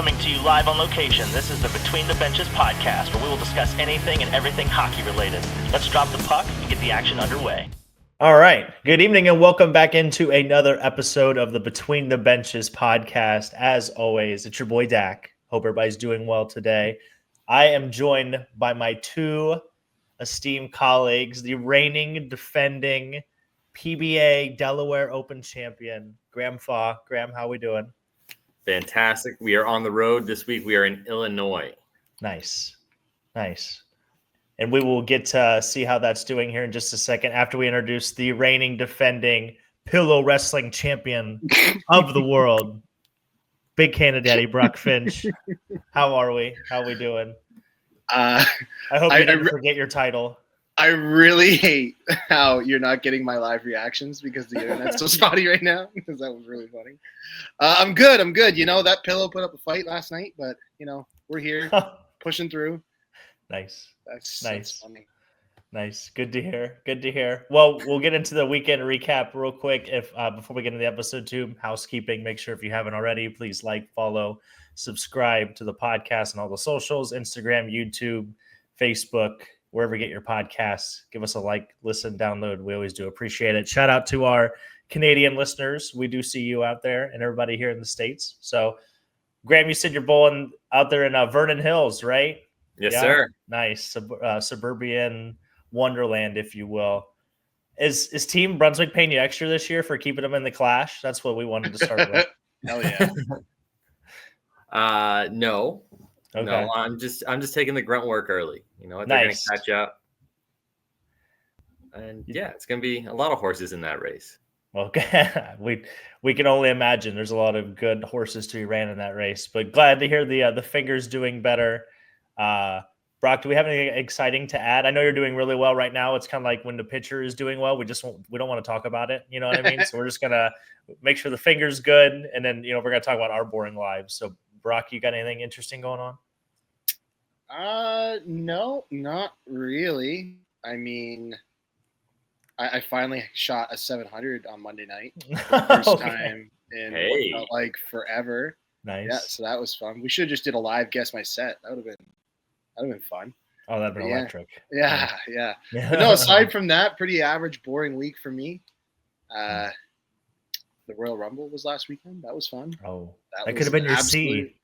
Coming to you live on location, this is the Between the Benches podcast, where we will discuss anything and everything hockey related. Let's drop the puck and get the action underway. All right. Good evening and welcome back into another episode of the Between the Benches podcast. As always, it's your boy Dak. Hope everybody's doing well today. I am joined by my two esteemed colleagues, the reigning, defending PBA Delaware Open champion, Graham Faw. Graham, how we doing? Fantastic. We are on the road this week. We are in Illinois. Nice. And we will get to see how that's doing here in just a second after we introduce the reigning, defending pillow wrestling champion of the world, Big Canada Daddy Brock Finch. How are we? How are we doing? I hope you didn't forget your title. I really hate how you're not getting my live reactions because the internet's so spotty right now. Because that was really funny. I'm good. You know, that pillow put up a fight last night, but you know, we're here pushing through. Nice. That's funny. Nice. Good to hear. Well, we'll get into the weekend recap real quick. If before we get into the episode 2, housekeeping. Make sure if you haven't already, please like, follow, subscribe to the podcast and all the socials: Instagram, YouTube, Facebook. Wherever you get your podcasts, give us a like, listen, download. We always do appreciate it. Shout out to our Canadian listeners. We do see you out there and everybody here in the States. So, Graham, you said you're bowling out there in Vernon Hills, right? Yes, sir. Nice. Suburban wonderland, if you will. Is Team Brunswick paying you extra this year for keeping them in the clash? That's what we wanted to start with. Hell yeah. No. Okay. No, I'm just taking the grunt work early. You know, they're Nice. going to catch up. And yeah, it's going to be a lot of horses in that race. Okay, we can only imagine. There's a lot of good horses to be ran in that race. But glad to hear the fingers doing better. Brock, do we have anything exciting to add? I know you're doing really well right now. It's kind of like when the pitcher is doing well, we don't want to talk about it. You know what I mean? So we're just gonna make sure the finger's good, and then we're gonna talk about our boring lives. So Brock, you got anything interesting going on? No, not really. I mean, I finally shot a 700 on Monday night. First Okay. time in Hey. what felt like forever. Nice. Yeah, so that was fun. We should have just did a live guess my set. That would have been fun. Oh, that'd been Yeah. electric. Yeah. But no, aside from that, pretty average, boring week for me. The Royal Rumble was last weekend. That was fun. Oh, that was could have been your absolute- C.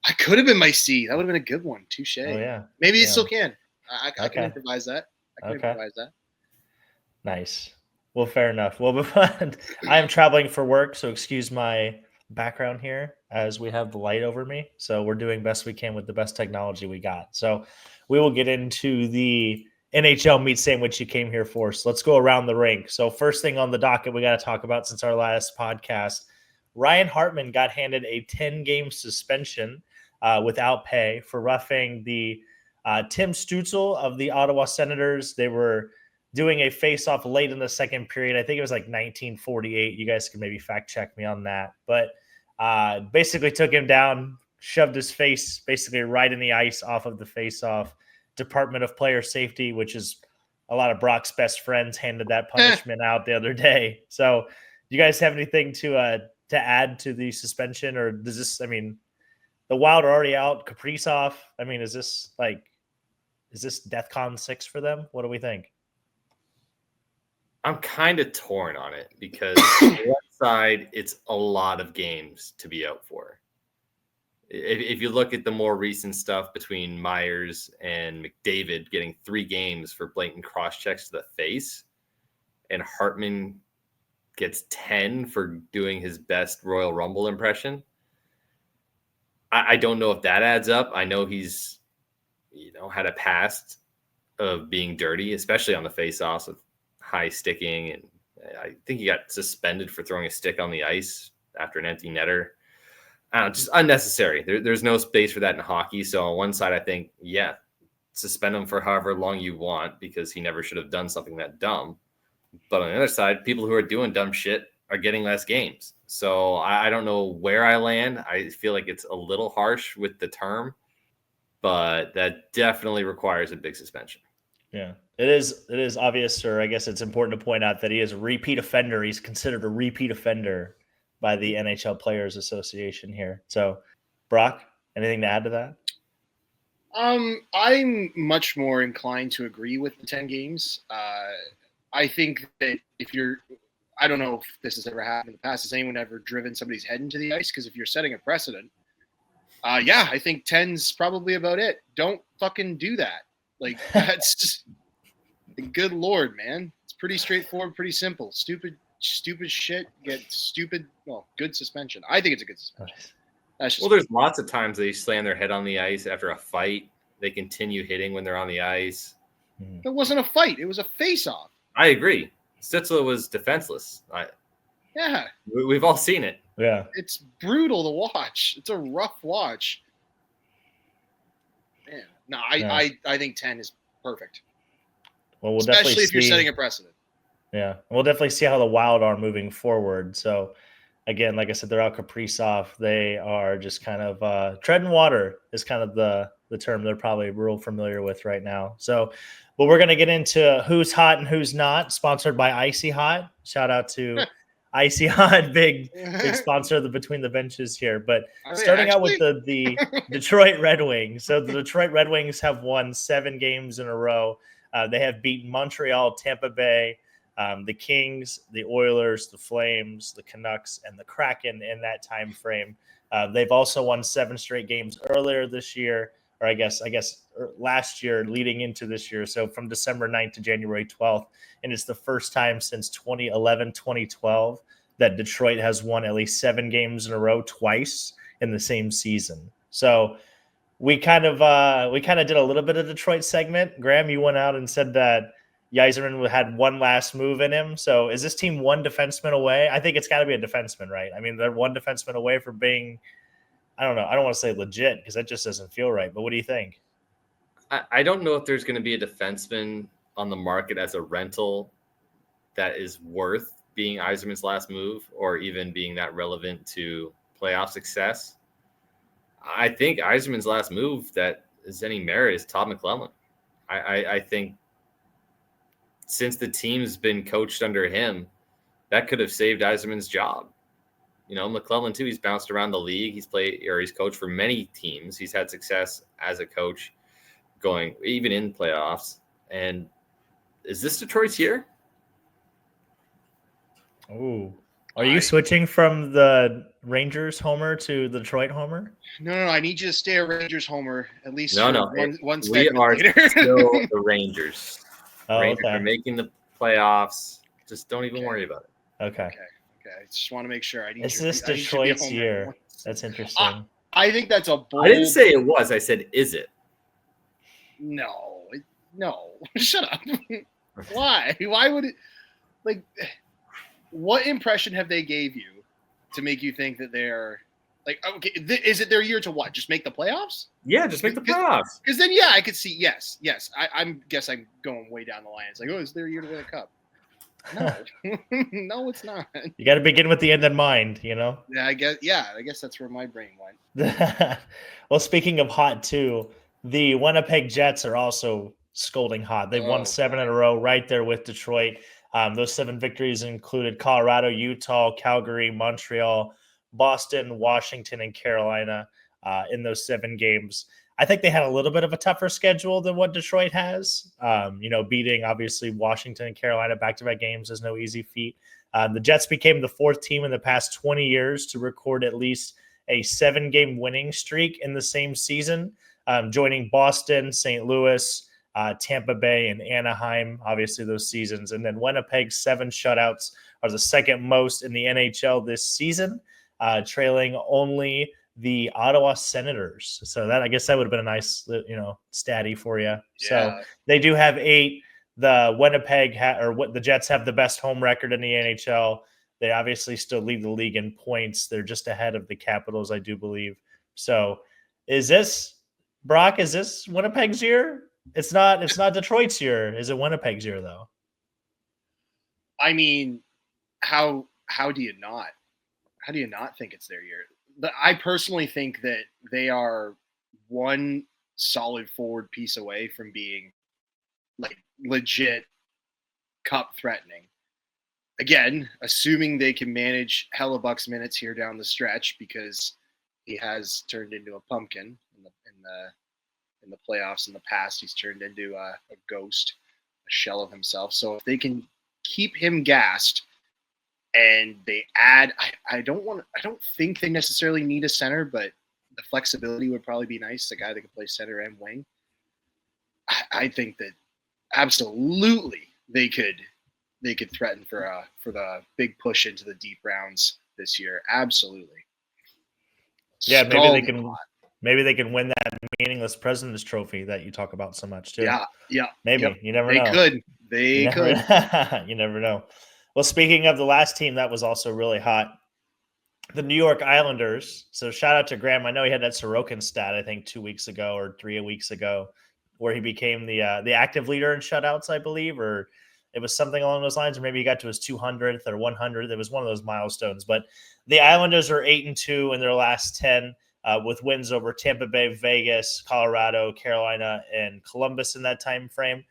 I could have been my C. That would have been a good one. Touche. Oh yeah. Maybe Yeah. it still can. I Okay. can improvise that. Okay. Nice. Well, fair enough. Well, I am traveling for work, so excuse my background here as we have the light over me. So we're doing best we can with the best technology we got. So we will get into the NHL meat sandwich you came here for. So let's go around the rink. So first thing on the docket we got to talk about since our last podcast, Ryan Hartmann got handed a 10-game suspension without pay for roughing the Tim Stützle of the Ottawa Senators. They were doing a face-off late in the second period. I think it was like 1948. You guys can maybe fact check me on that. But basically took him down, shoved his face basically right in the ice off of the face-off. Department of Player Safety, which is a lot of Brock's best friends, handed that punishment out the other day. So you guys have anything to add to the suspension? Or does this, I mean, the Wild are already out, Kaprizov. I mean, is this DEFCON 6 for them? What do we think? I'm kind of torn on it because on one side, it's a lot of games to be out for. If you look at the more recent stuff between Myers and McDavid getting 3 games for blatant cross checks to the face, and Hartman gets 10 for doing his best Royal Rumble impression, I don't know if that adds up. I know he's, had a past of being dirty, especially on the face-offs with high sticking, and I think he got suspended for throwing a stick on the ice after an empty netter. Just unnecessary. There's no space for that in hockey. So on one side, I think, suspend him for however long you want because he never should have done something that dumb. But on the other side, people who are doing dumb shit are getting less games. So I don't know where I land. I feel like it's a little harsh with the term, but that definitely requires a big suspension. Yeah, it is obvious, or I guess it's important to point out that he is a repeat offender. He's considered a repeat offender by the NHL Players Association here. So, Brock, Anything to add to that? I'm much more inclined to agree with the 10 games. I think that I don't know if this has ever happened in the past. Has anyone ever driven somebody's head into the ice? Because if you're setting a precedent, yeah, I think 10's probably about it. Don't fucking do that. Like, that's just, good Lord, man. It's pretty straightforward, pretty simple. Stupid shit. Get stupid, good suspension. I think it's a good suspension. That's just there's lots of times they slam their head on the ice after a fight. They continue hitting when they're on the ice. It wasn't a fight. It was a face-off. I agree. Stützle was defenseless. Yeah. We've all seen it. Yeah. It's brutal to watch. It's a rough watch. Man. No, I think 10 is perfect. Well, we'll especially definitely if you're setting a precedent. Yeah. We'll definitely see how the Wild are moving forward. So, again, like I said, they're out Kaprizov. They are just kind of treading water is kind of the term they're probably real familiar with right now. So, but we're going to get into who's hot and who's not, sponsored by Icy Hot. Shout out to Icy Hot, big sponsor of the Between the Benches here. But starting out with the Detroit Red Wings. So the Detroit Red Wings have won 7 games in a row. They have beaten Montreal, Tampa Bay, the Kings, the Oilers, the Flames, the Canucks, and the Kraken in that time frame. They've also won 7 straight games earlier this year, or I guess last year leading into this year. So from December 9th to January 12th. And it's the first time since 2011, 2012 that Detroit has won at least 7 games in a row twice in the same season. So we kind of did a little bit of Detroit segment. Graham, you went out and said that Yzerman had one last move in him. So is this team one defenseman away? I think it's got to be a defenseman, right? I mean, they're one defenseman away from being, I don't know. I don't want to say legit because that just doesn't feel right. But what do you think? I don't know if there's going to be a defenseman on the market as a rental that is worth being Yzerman's last move or even being that relevant to playoff success. I think Yzerman's last move that is any merit is Todd McClellan. I think since the team's been coached under him, that could have saved Yzerman's job. McClellan too, he's bounced around the league. He's coached for many teams. He's had success as a coach going even in playoffs. And is this Detroit's year? Oh, are you switching from the Rangers homer to the Detroit homer? No. I need you to stay a Rangers homer at least. No. One We are later. still the Rangers. Rangers are making the playoffs. Just don't even worry about it. Okay. I just want to make sure. Is this Detroit's year? That's interesting. I think that's a bold. I didn't say it was. I said, is it? No. Shut up. Why? Why would it? Like, what impression have they gave you to make you think that they're like, okay, is it their year to what? Just make the playoffs? Yeah, just make the playoffs. Because then, yeah, I could see. Yes. I'm going way down the line. It's like, it's their year to win a cup. No, no, it's not. You got to begin with the end in mind, Yeah, I guess that's where my brain went. Well, speaking of hot too, the Winnipeg Jets are also scolding hot. They've won 7 in a row, right there with Detroit. Those 7 victories included Colorado, Utah, Calgary, Montreal, Boston, Washington, and Carolina in those 7 games. I think they had a little bit of a tougher schedule than what Detroit has. Beating obviously Washington and Carolina back-to-back games is no easy feat. The Jets became the 4th team in the past 20 years to record at least a 7-game winning streak in the same season, joining Boston, St. Louis, Tampa Bay, and Anaheim, obviously those seasons. And then Winnipeg's 7 shutouts are the second most in the NHL this season, trailing only the Ottawa Senators. So that, I guess that would have been a nice, statty for you. Yeah. So they do have 8. The the Jets have the best home record in the NHL. They obviously still lead the league in points. They're just ahead of the Capitals, I do believe. So is this Winnipeg's year? It's not Detroit's year. Is it Winnipeg's year though? I mean, how do you not? How do you not think it's their year? But I personally think that they are one solid forward piece away from being like legit cup threatening. Again, assuming they can manage Hellebuck's minutes here down the stretch, because he has turned into a pumpkin in the playoffs in the past. He's turned into a ghost, a shell of himself. So if they can keep him gassed and they add, I don't think they necessarily need a center, but the flexibility would probably be nice. The guy that can play center and wing. I think that absolutely they could threaten for the big push into the deep rounds this year. Absolutely. Yeah, maybe they can win that meaningless President's Trophy that you talk about so much too. Yeah. Maybe. Yep. You never know. They could. You never know. Well, speaking of the last team that was also really hot, the New York Islanders. So shout out to Graham. I know he had that Sorokin stat, I think 2 weeks ago or 3 weeks ago, where he became the active leader in shutouts, I believe, or it was something along those lines, or maybe he got to his 200th or 100th. It was one of those milestones. But the Islanders are 8-2 in their last 10, with wins over Tampa Bay, Vegas, Colorado, Carolina, and Columbus in that time frame.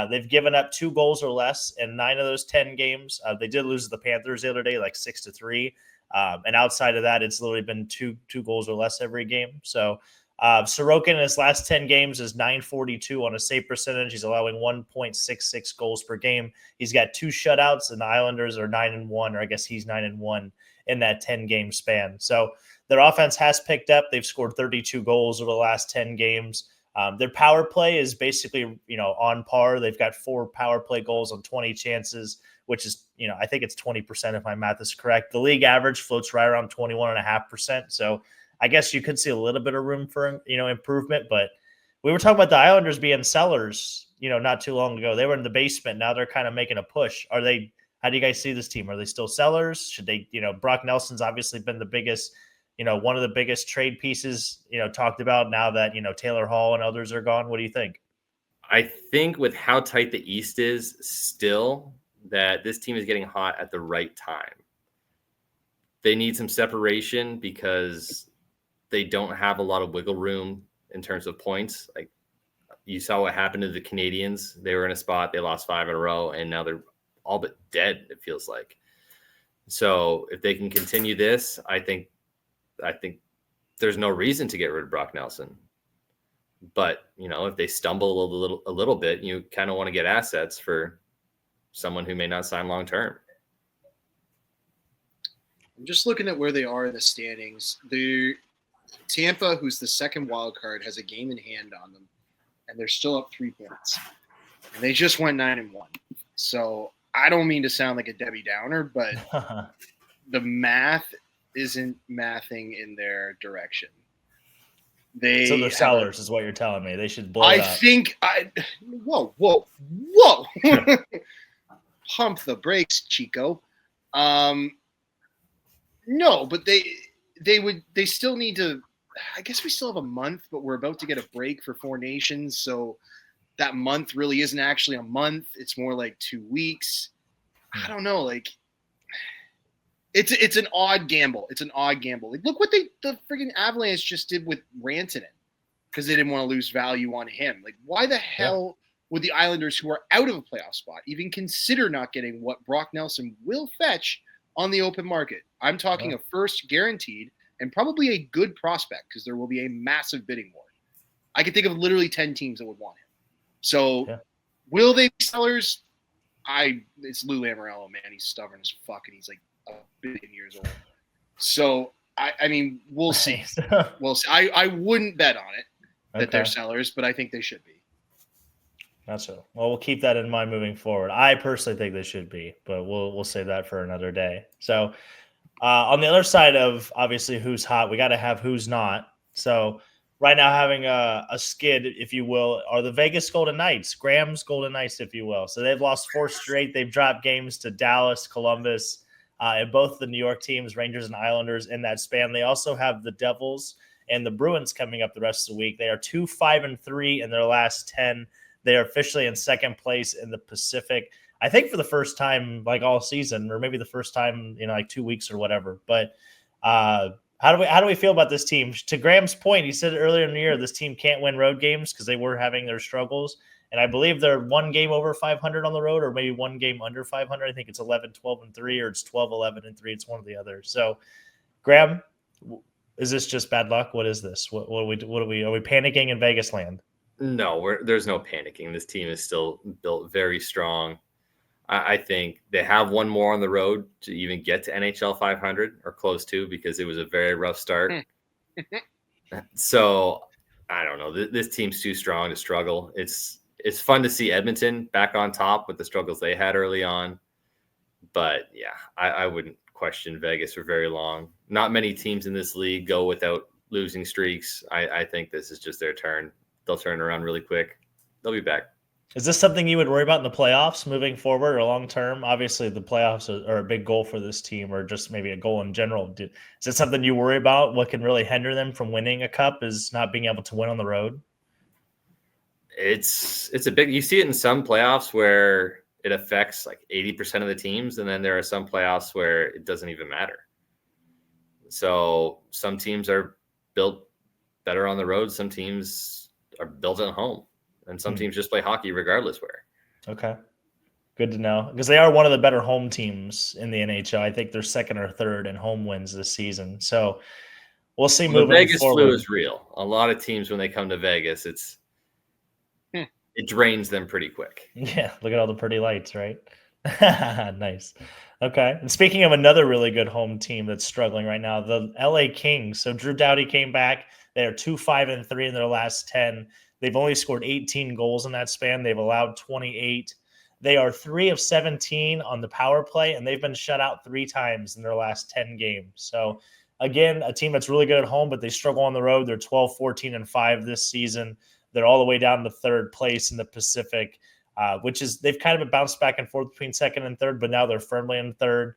They've given up 2 goals or less in 9 of those 10 games. They did lose to the Panthers the other day, like 6-3. And outside of that, it's literally been two goals or less every game. So Sorokin in his last 10 games is .942 on a save percentage. He's allowing 1.66 goals per game. He's got 2 shutouts, and the Islanders are 9-1, or I guess he's 9-1 in that 10-game span. So their offense has picked up. They've scored 32 goals over the last 10 games. Their power play is basically, on par. They've got 4 power play goals on 20 chances, which is, I think it's 20% if my math is correct. The league average floats right around 21.5%. So I guess you could see a little bit of room for, improvement. But we were talking about the Islanders being sellers, not too long ago. They were in the basement. Now they're kind of making a push. How do you guys see this team? Are they still sellers? Should they, Brock Nelson's obviously been the biggest, one of the biggest trade pieces, talked about now that, Taylor Hall and others are gone. What do you think? I think with how tight the East is still, that this team is getting hot at the right time. They need some separation because they don't have a lot of wiggle room in terms of points. Like you saw what happened to the Canadians. They were in a spot, they lost 5 in a row, and now they're all but dead, it feels like. So if they can continue this, I think there's no reason to get rid of Brock Nelson. But, if they stumble a little bit, you kind of want to get assets for someone who may not sign long term. I'm just looking at where they are in the standings. The Tampa, who's the second wild card, has a game in hand on them, and they're still up 3 points. And they just went 9-1. So I don't mean to sound like a Debbie Downer, but the math isn't mathing in their direction. So they're sellers, is what you're telling me. They should blow it up. Whoa. Pump the brakes, Chico. No, but they still need to. I guess we still have a month, but we're about to get a break for 4 Nations, so that month really isn't actually a month. It's more like 2 weeks. I don't know. Like, it's an odd gamble. Like, look what the freaking Avalanche just did with Rantanen because they didn't want to lose value on him. Like, why the hell would the Islanders, who are out of a playoff spot, even consider not getting what Brock Nelson will fetch on the open market? I'm talking a first guaranteed and probably a good prospect because there will be a massive bidding war. I can think of literally 10 teams that would want him. So will they be sellers? It's Lou Lamoriello, man. He's stubborn as fuck, and he's like a billion years old. So, I mean, we'll see. We'll see. I wouldn't bet on it that they're sellers, but I think they should be. That's so. Well, we'll keep that in mind moving forward. I personally think they should be, but we'll save that for another day. So, on the other side of obviously who's hot, we got to have who's not. So, right now having a skid, if you will, are the Vegas Golden Knights, Graham's Golden Knights, if you will. So they've lost 4 straight. They've dropped games to Dallas, Columbus, and both the New York teams, Rangers and Islanders, in that span. They also have the Devils and the Bruins coming up the rest of the week. They are 2-5-3 in their last 10. They are officially in second place in the Pacific, I think for the first time like all season, or maybe the first time in like 2 weeks or whatever. But how do we feel about this team? To Graham's point, he said earlier in the year this team can't win road games because they were having their struggles. And I believe they're 1 game over 500 on the road, or maybe 1 game under 500. I think it's 11-12-3, or it's 12-11-3. It's one or the other. So, Graham, Is this just bad luck? What is this? What are we are we panicking in Vegas land? No, there's no panicking. This team is still built very strong. I think they have one more on the road to even get to NHL 500 or close to, because it was a very rough start. So I don't know. This team's too strong to struggle. It's fun to see Edmonton back on top with the struggles they had early on. But yeah, I wouldn't question Vegas for very long. Not many teams in this league go without losing streaks. I think this is just their turn. They'll turn around really quick. They'll be back. Is this something you would worry about in the playoffs moving forward or long term? Obviously, the playoffs are a big goal for this team, or just maybe a goal in general. Is it something you worry about? What can really hinder them from winning a cup is not being able to win on the road? It's a big. You see it in some playoffs where it affects like 80% of the teams, and then there are some playoffs where it doesn't even matter. So some teams are built better on the road. Some teams are built at home. And some teams just play hockey regardless where. Okay. Good to know. Because they are one of the better home teams in the NHL. I think they're second or third in home wins this season. So we'll see moving forward. The Vegas flu is real. A lot of teams, when they come to Vegas, it drains them pretty quick. Yeah. Look at all the pretty lights, right? Nice. Okay. And speaking of another really good home team that's struggling right now, the LA Kings. So Drew Doughty came back. They are 2-5-3 in their last 10. They've only scored 18 goals in that span. They've allowed 28. They are 3 of 17 on the power play, and they've been shut out 3 times in their last 10 games. So, again, a team that's really good at home, but they struggle on the road. They're 12-14-5 this season. They're all the way down to third place in the Pacific, which is they've kind of bounced back and forth between second and third, but now they're firmly in third.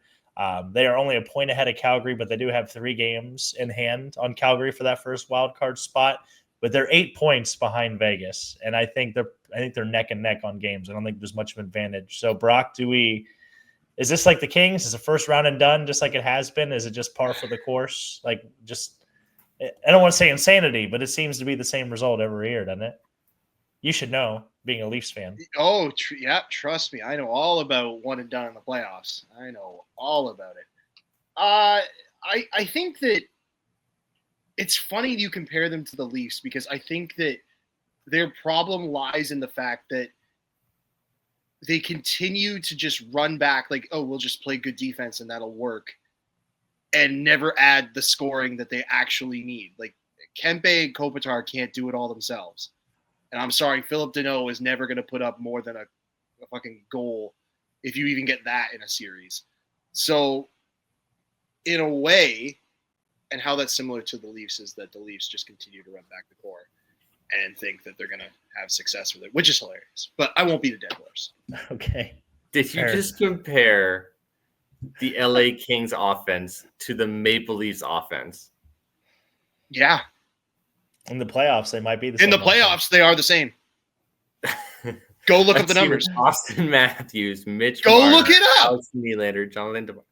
They are only a point ahead of Calgary, but they do have 3 games in hand on Calgary for that first wild card spot. But they're 8 points behind Vegas, and I think they're neck and neck on games. I don't think there's much of an advantage. So, Brock, is this like the Kings? Is the first round and done, just like it has been? Is it just par for the course? I don't want to say insanity, but it seems to be the same result every year, doesn't it? You should know, being a Leafs fan. Oh, yeah, trust me. I know all about one and done in the playoffs. I know all about it. I think that it's funny you compare them to the Leafs, because I think that their problem lies in the fact that they continue to just run back like, oh, we'll just play good defense and that'll work, and never add the scoring that they actually need. Like Kempe and Kopitar can't do it all themselves. And I'm sorry, Philip Deneau is never going to put up more than a fucking goal, if you even get that in a series. So in a way, and how that's similar to the Leafs is that the Leafs just continue to run back the core and think that they're going to have success with it, which is hilarious. But I won't beat a dead horse. Okay. Did you just compare the LA Kings offense to the Maple Leafs offense? Yeah. In the playoffs, they might be the same. In the playoffs, they are the same. Go look up the numbers. Austin Matthews, Mitch Go Marner, look it up. Alex Nylander, John Lindemann.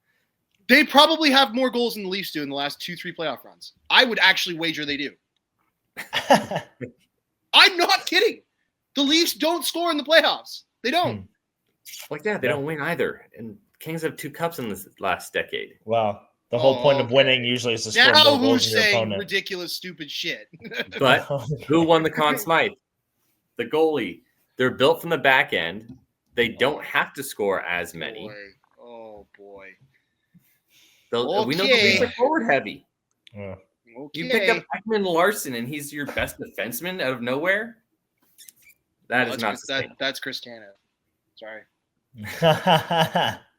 They probably have more goals than the Leafs do in the last 2-3 playoff runs. I would actually wager they do. I'm not kidding. The Leafs don't score in the playoffs. They don't. Well, yeah, they don't win either. And Kings have 2 cups in this last decade. Well, the whole point of winning usually is to score now more goals who's than your saying opponent. ridiculous, stupid shit? But who won the Conn Smythe? The goalie. They're built from the back end. They don't have to score as many. Oh, boy. We know the Leafs are forward heavy. Yeah. Okay. You pick up Ekman Larson and he's your best defenseman out of nowhere? That is not sustainable. That's Chris Canada. Sorry.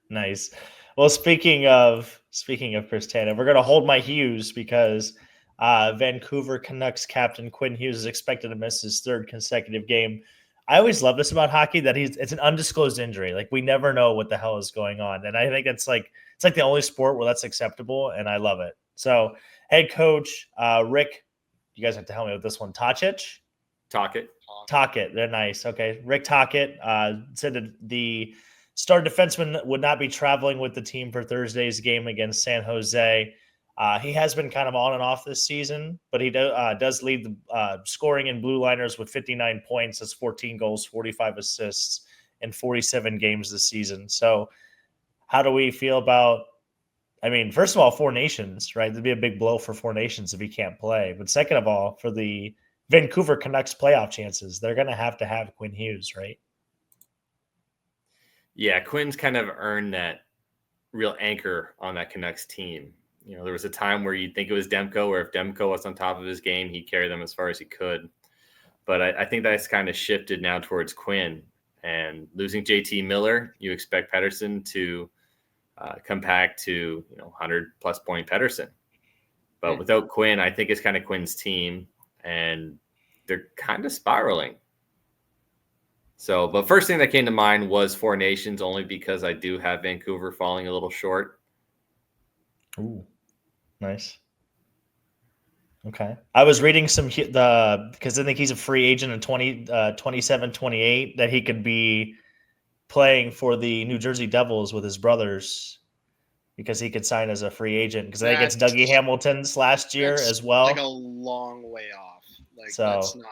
Nice. Well, speaking of Chris Tanev, we're going to hold my Hughes because Vancouver Canucks captain Quinn Hughes is expected to miss his 3rd consecutive game. I always love this about hockey, that it's an undisclosed injury. Like, we never know what the hell is going on. And I think it's like the only sport where that's acceptable, and I love it. So, head coach Rick, you guys have to help me with this one. Tocchet? Tocchet. They're nice. Okay. Rick Tocchet said that the star defenseman would not be traveling with the team for Thursday's game against San Jose. He has been kind of on and off this season, but he does lead the scoring in blue liners with 59 points. That's 14 goals, 45 assists in 47 games this season. So how do we feel about I mean, first of all, Four Nations, right? There'd be a big blow for Four Nations if he can't play. But second of all, for the Vancouver Canucks playoff chances, they're going to have Quinn Hughes, right? Yeah, Quinn's kind of earned that real anchor on that Canucks team. There was a time where you'd think it was Demko, where if Demko was on top of his game, he'd carry them as far as he could. But I think that's kind of shifted now towards Quinn. And losing JT Miller, you expect Pettersson to come back to 100-plus point Pettersson. But without Quinn, I think it's kind of Quinn's team, and they're kind of spiraling. So, but first thing that came to mind was Four Nations, only because I do have Vancouver falling a little short. Ooh, nice. Okay. I was reading because I think he's a free agent in 27, 28, that he could be playing for the New Jersey Devils with his brothers because he could sign as a free agent. Because I think it's Dougie Hamilton's last year as well. Like a long way off. Like, so that's not.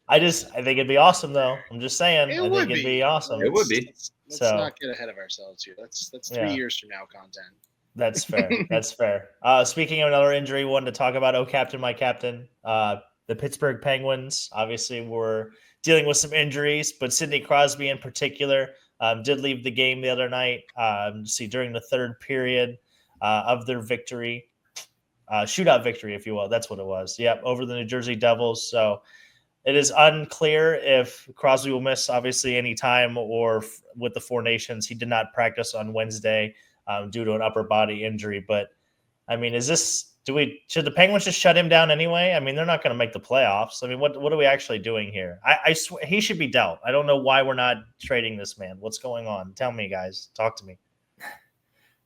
I think it'd be awesome, though. I'm just saying. I think it'd be awesome. It would be. Let's not get ahead of ourselves here. That's 3 years from now content. That's fair. That's fair. Speaking of another injury, one to talk about. Oh, captain, my captain. The Pittsburgh Penguins obviously were dealing with some injuries, but Sidney Crosby in particular did leave the game the other night. During the third period of their victory, shootout victory, if you will. That's what it was. Yep, over the New Jersey Devils. So it is unclear if Crosby will miss obviously any time or with the Four Nations. He did not practice on Wednesday due to an upper body injury. But I mean, should the Penguins just shut him down anyway? I mean, they're not going to make the playoffs. I mean, what are we actually doing here? I swear he should be dealt. I don't know why we're not trading this man. What's going on? Tell me, guys. Talk to me.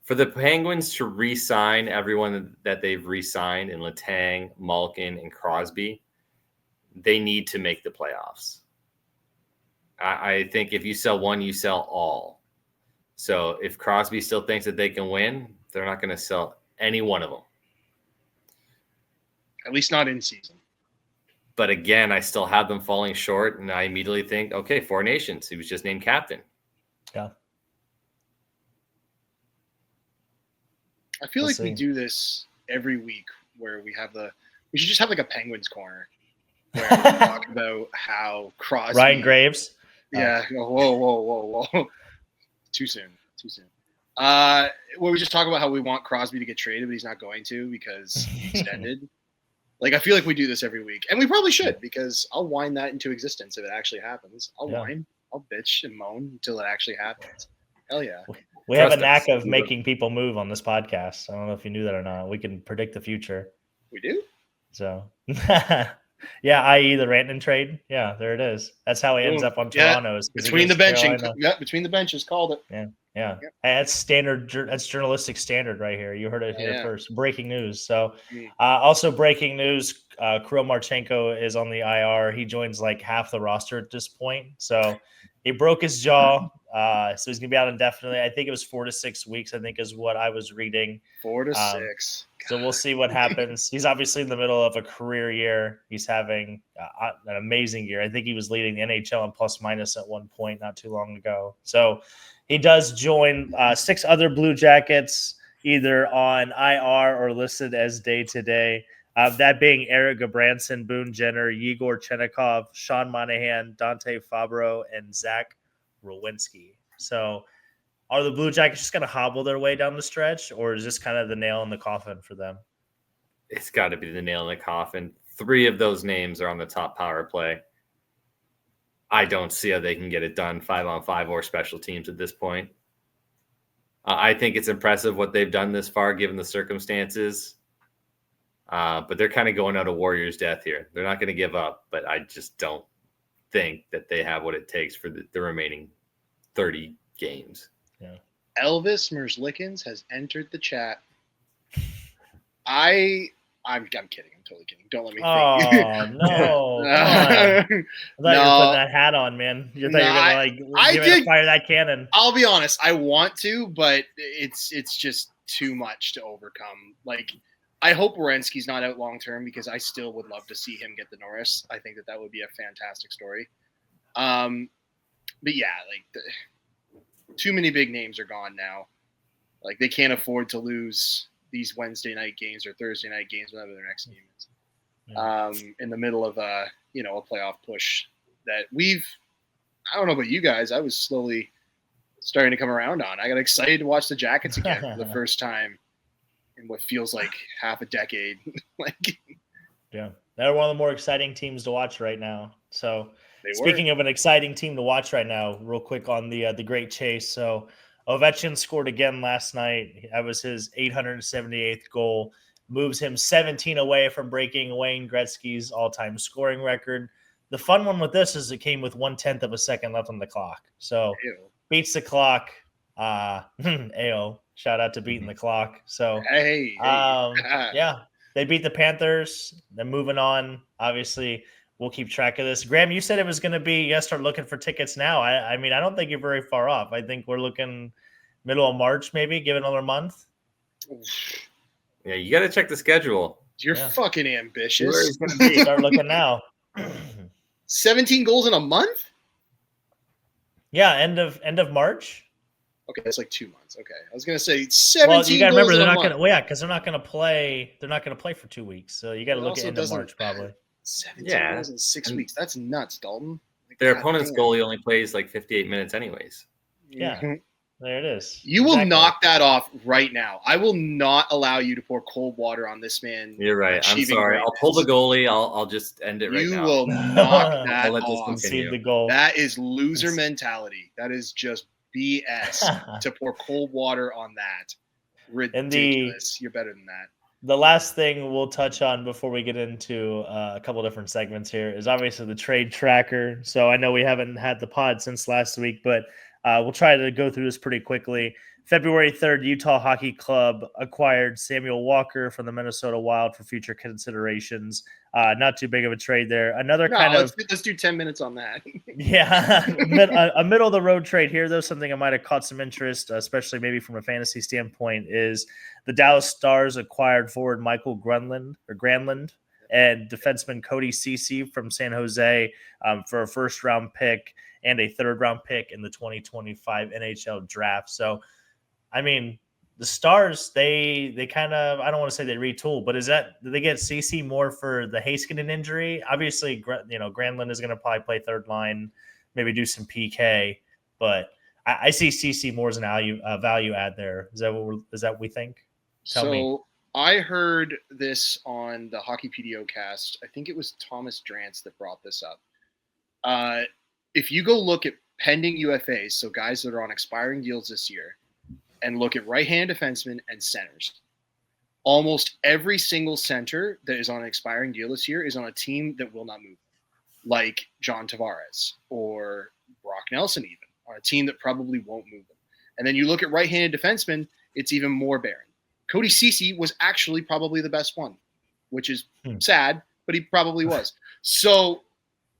For the Penguins to re-sign everyone that they've re-signed in Letang, Malkin, and Crosby, they need to make the playoffs. I think if you sell one, you sell all. So if Crosby still thinks that they can win, they're not going to sell any one of them. At least not in season. But again, I still have them falling short, and I immediately think, okay, Four Nations. He was just named captain. Yeah. I feel like we do this every week where we should just have like a Penguins corner where we talk about how Crosby. Ryan Graves. Yeah. Whoa. Too soon. Where we just talk about how we want Crosby to get traded, but he's not going to because he's extended. Like, I feel like we do this every week, and we probably should, because I'll whine that into existence if it actually happens. I'll bitch and moan until it actually happens. Hell yeah. We have a knack of making people move on this podcast. I don't know if you knew that or not. We can predict the future. We do? So, yeah, i.e. the Rantanen trade. Yeah, there it is. That's how he ends up on Toronto. Between the benching. Yeah, between the benches, called it. Yeah. Hey, that's standard. That's journalistic standard right here. You heard it here first. Breaking news. So, also breaking news. Krill Marchenko is on the IR. He joins like half the roster at this point. So he broke his jaw. So he's gonna be out indefinitely. I think it was 4 to 6 weeks. I think is what I was reading. 4 to 6. So we'll see what happens. He's obviously in the middle of a career year. He's having an amazing year. I think he was leading the NHL in plus minus at one point not too long ago. So he does join 6 other Blue Jackets, either on IR or listed as day-to-day. That being Eric Gabranson, Boone Jenner, Yegor Chenikov, Sean Monahan, Dante Fabro, and Zach Rowinski. So are the Blue Jackets just going to hobble their way down the stretch, or is this kind of the nail in the coffin for them? It's got to be the nail in the coffin. 3 of those names are on the top power play. I don't see how they can get it done 5-on-5 or special teams at this point. I think it's impressive what they've done this far, given the circumstances. But they're kind of going out of Warriors' death here. They're not going to give up, but I just don't think that they have what it takes for the remaining 30 games. Yeah. Elvis Merzlikins has entered the chat. I'm kidding. I'm totally kidding. Don't let me think. Oh, no. I thought you were putting that hat on, man. You thought you were going to fire that cannon. I'll be honest. I want to, but it's just too much to overcome. Like, I hope Werenski's not out long term because I still would love to see him get the Norris. I think that would be a fantastic story. But yeah, like too many big names are gone now. Like, they can't afford to lose these Wednesday night games or Thursday night games, whatever their next game is. Yeah. In the middle of a playoff push that I don't know about you guys, I was slowly starting to come around on. I got excited to watch the Jackets again for the first time in what feels like half a decade. Yeah, they're one of the more exciting teams to watch right now. So They speaking were. of an exciting team to watch right now, real quick on the Great Chase. So Ovechkin scored again last night. That was his 878th goal. Moves him 17 away from breaking Wayne Gretzky's all-time scoring record. The fun one with this is it came with 1/10 of a second left on the clock. So Ew. beats the clock. AO. Shout out to beating the clock. So Hey. yeah, they beat the Panthers. They're moving on. Obviously, we'll keep track of this. Graham, you said it was going to be, you got to start looking for tickets now. I mean, I don't think you're very far off. I think we're looking middle of March, maybe. Give it another month. Yeah, you got to check the schedule. You're fucking Where ambitious. it's going to be. Start looking now. 17 goals in a month? Yeah, end of March. Okay, that's like 2 months. Okay, I was gonna say 17. Well, you got to remember goals they're in a not going to. month. Well, yeah, because they're not going to play. They're not going to play for 2 weeks. So you got to It look at also end of doesn't- March probably. 17 Yeah. goals in 6 weeks. That's nuts, Dalton. Like, Their God opponent's damn. goalie only plays like 58 minutes anyways. Yeah. Mhm. There it is. You will Exactly. knock that off right now. I will not allow you to pour cold water on this man. You're right. I'm achieving sorry. I'll pull the greatness. goalie. I'll just end it right You now. will knock that I'll let this off. continue. Concede the goal. That is loser mentality. That is just BS to pour cold water on that. Ridiculous. You're better than that. The last thing we'll touch on before we get into a couple different segments here is obviously the trade tracker. So I know we haven't had the pod since last week, but we'll try to go through this pretty quickly. February 3rd, Utah Hockey Club acquired Samuel Walker from the Minnesota Wild for future considerations. Not too big of a trade there. Another Let's do 10 minutes on that. yeah, a middle of the road trade here, though, something I might have caught some interest, especially maybe from a fantasy standpoint, is the Dallas Stars acquired forward Michael Granlund and defenseman Cody Ceci from San Jose for a first-round pick and a third-round pick in the 2025 NHL draft. So, I mean, the Stars, they kind of, I don't want to say they retool, but did they get CC more for the Heiskanen injury? Obviously, Granlund is going to probably play third line, maybe do some PK, but I see CC more as an value add there. Is that what we think? Tell me. I heard this on the Hockey PDO cast. I think it was Thomas Drance that brought this up. If you go look at pending UFAs, so guys that are on expiring deals this year, and look at right-hand defensemen and centers, almost every single center that is on an expiring deal this year is on a team that will not move, like John Tavares or Brock Nelson, even on a team that probably won't move them. And then you look at right-handed defensemen, it's even more barren. Cody Ceci was actually probably the best one, which is sad, but he probably was. So